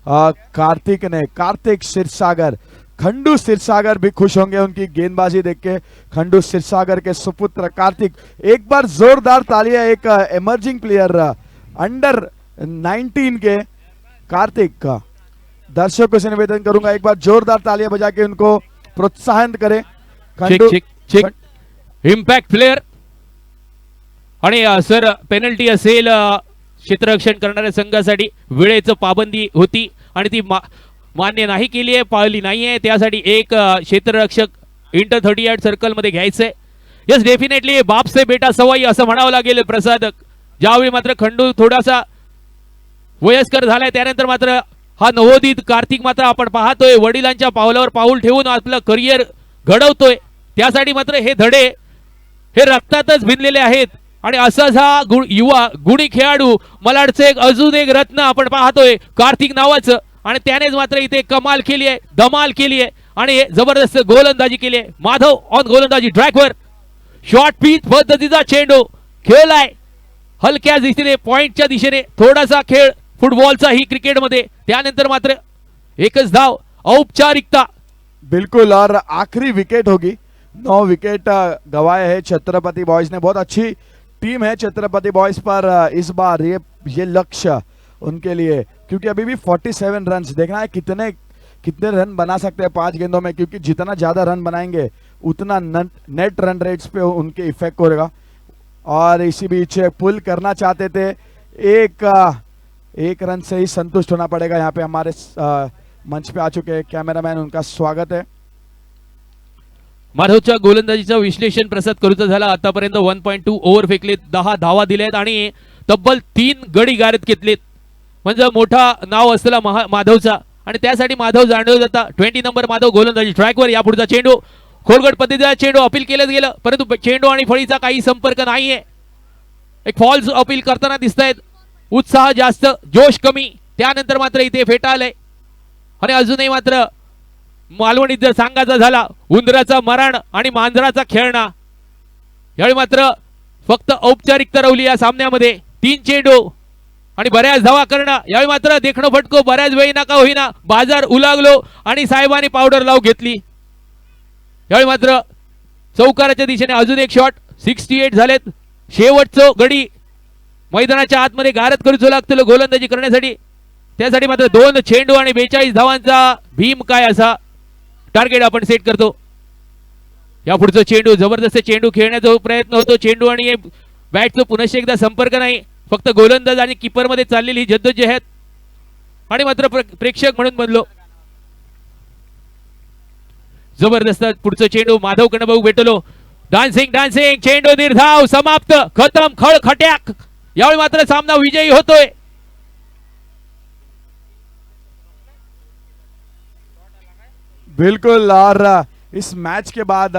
कार्तिक ने. कार्तिक क्षीरसागर, खंडू क्षीरसागर भी खुश होंगे उनकी गेंदबाजी देख के. खंडू क्षीरसागर के सुपुत्र कार्तिक, एक बार जोरदार तालियां एक इमर्जिंग प्लेयर अंडर 19 के कार्तिक का. दर्शकों से निवेदन करूंगा एक बार जोरदार तालियां बजा के उनको प्रोत्साहन करें. Khandu impact player. आणि सर, पेनल्टी असेल क्षेत्ररक्षण करणाऱ्या संघासाठी. वेळेचं पाबंदी होती आणि ती मान्य नाही केली आहे, पाळली नाहीये. त्यासाठी एक क्षेत्ररक्षक इंटर 38 सर्कल मध्ये घ्यायचंय. यस, डेफिनेटली बाप से बेटा सवाई असं म्हणावं लागेल प्रसाद. ज्यावेळी मात्र खंडू थोडासा वयस्कर झालाय, त्यानंतर मात्र हा नवोदित कार्तिक मात्र आपण पाहतोय वडिलांच्या पावलावर पाऊल ठेवून आपलं करिअर घडवतोय. त्यासाठी मात्र हे धडे हे रक्तातच भिनलेले आहेत. आणि असाच हा युवा गुणी खेळाडू, मलाडचे अजून एक रत्न आपण पाहतोय कार्तिक नावाचं. आणि त्यानेच मात्र इथे कमाल केली आहे, धमाल केली आहे आणि जबरदस्त गोलंदाजी केली आहे. माधव ऑन गोलंदाजी ट्रॅकवर. शॉर्ट पिच पद्धतीचा चेंडू खेळलाय हलक्या दिशेने, पॉइंटच्या दिशेने. थोडासा खेळ फुटबॉलचा ही क्रिकेटमध्ये. त्यानंतर मात्र एकच धाव, औपचारिकता. बिल्कुल, और आखिरी विकेट होगी. 9 विकेट गवाए हैं छत्रपति बॉयज ने. बहुत अच्छी टीम है छत्रपति बॉयज, पर इस बार ये लक्ष्य उनके लिए, क्योंकि अभी भी 47 रन देखना है कितने रन बना सकते हैं 5 गेंदों में, क्योंकि जितना ज्यादा रन बनाएंगे उतना नेट रन रेट्स पे उनके इफेक्ट होगा. और इसी बीच पुल करना चाहते थे, एक रन से ही संतुष्ट होना पड़ेगा. यहाँ पे हमारे मंच पे आ चुके हैं कैमरामैन, उनका स्वागत है. माधवच्या गोलंदाजीचं विश्लेषण प्रसाद करूचा झाला. आतापर्यंत 1.2 ओव्हर फेकलेत, 10 धावा दिल्यात आणि तब्बल 3 गडी गारत घेतलेत. म्हणजे मोठा नाव असलेला माधवचा. आणि त्यासाठी माधव जाणवला जाता. 20 नंबर माधव गोलंदाजी ट्रॅकवर. या पुढचा चेंडू, खोलगट पद्धतीचा चेंडू अपील केलं गेलं, परंतु चेंडू आणि फळीचा काही संपर्क नाहीये. एक फॉल्स अपील करताना दिसत आहेत. उत्साह जास्त, जोश कमी. त्यानंतर मात्र इथे फेटा आलंय. आणि अजूनही मात्र मालवणीत जर सांगायचा झाला, उंदराचा मरण आणि मांजराचा खेळणा. यावेळी मात्र फक्त औपचारिकता रवली या सामन्यामध्ये. 3 चेंडू आणि बऱ्याच धावा करणं. यावेळी मात्र देखणं फटको, बऱ्याच वेळी नका होईना बाजार उलागलो आणि साहेबांनी पावडर लावून घेतली. यावेळी मात्र चौकाराच्या दिशेने अजून एक शॉट. 68 झालेत. शेवटचं गडी मैदानाच्या आतमध्ये गारत करूच लागतं गोलंदाजी करण्यासाठी. त्यासाठी मात्र 2 चेंडू आणि 42 धावांचा भीम काय असा टार्गेट आपण सेट करतो. या पुढचं चेंडू, जबरदस्त चेंडू खेळण्याचा प्रयत्न होतो. चेंडू आणि बॅटचं पुनश्च एकदा संपर्क नाही, फक्त गोलंदाज आणि कीपर मध्ये चाललेली ही जद्दोजहद. आणि मात्र प्रेक्षक म्हणून बनलो. जबरदस्त पुढचं चेंडू माधवकडे बघू भेटलो. डान्सिंग चेंडू निर्धाव, समाप्त, खतम, खळखट्याक. यावेळी मात्र सामना विजयी होतोय. बिल्कुल, और इस मैच के बाद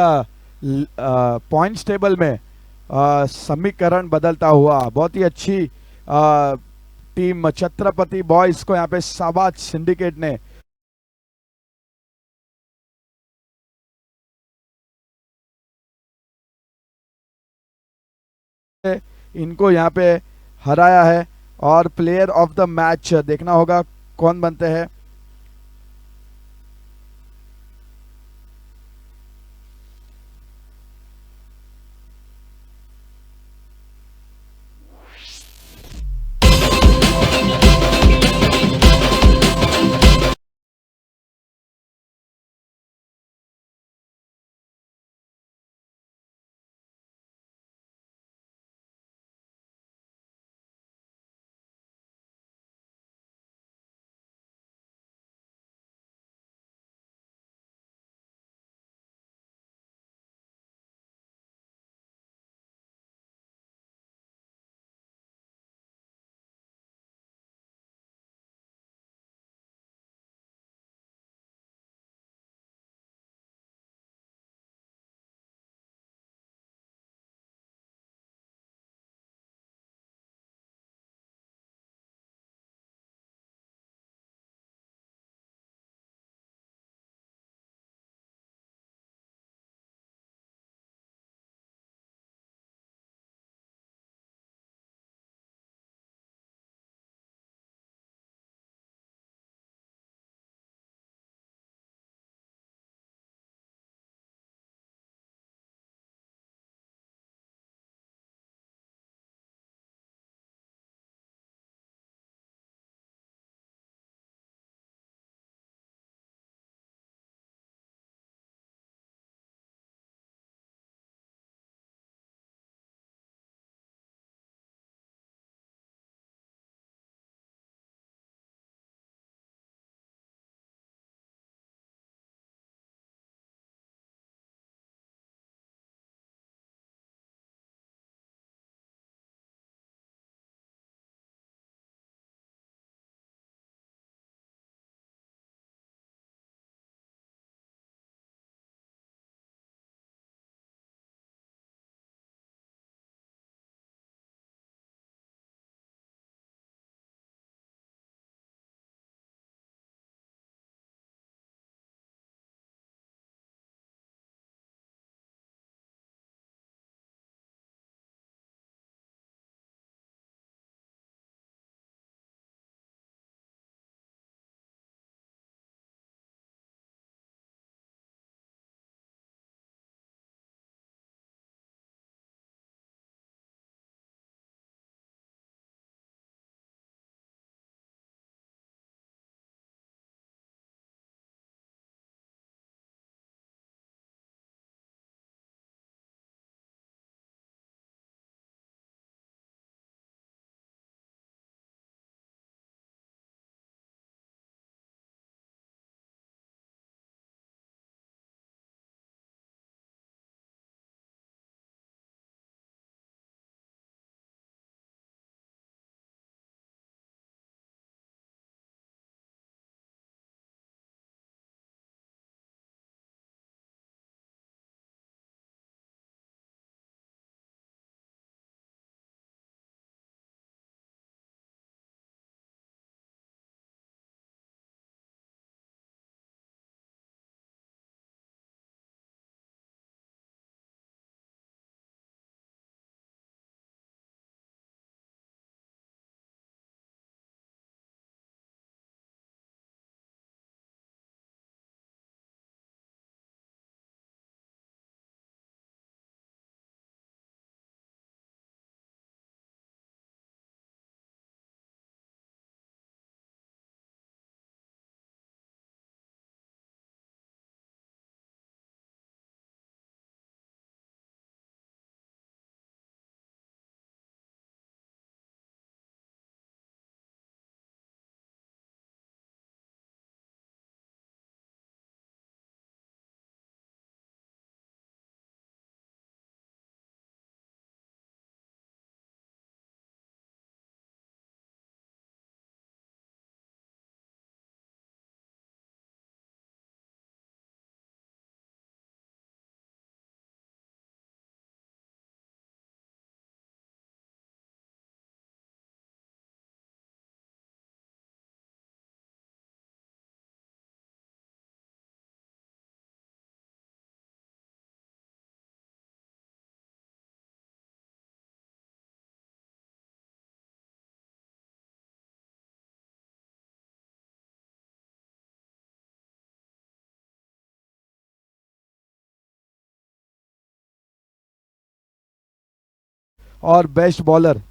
पॉइंट्स टेबल में समीकरण बदलता हुआ बहुत ही अच्छी टीम छत्रपति बॉयज को यहाँ पे शाहबाज सिंडिकेट ने इनको यहाँ पे हराया है. और प्लेयर ऑफ द मैच देखना होगा कौन बनते हैं. और बेस्ट बॉलर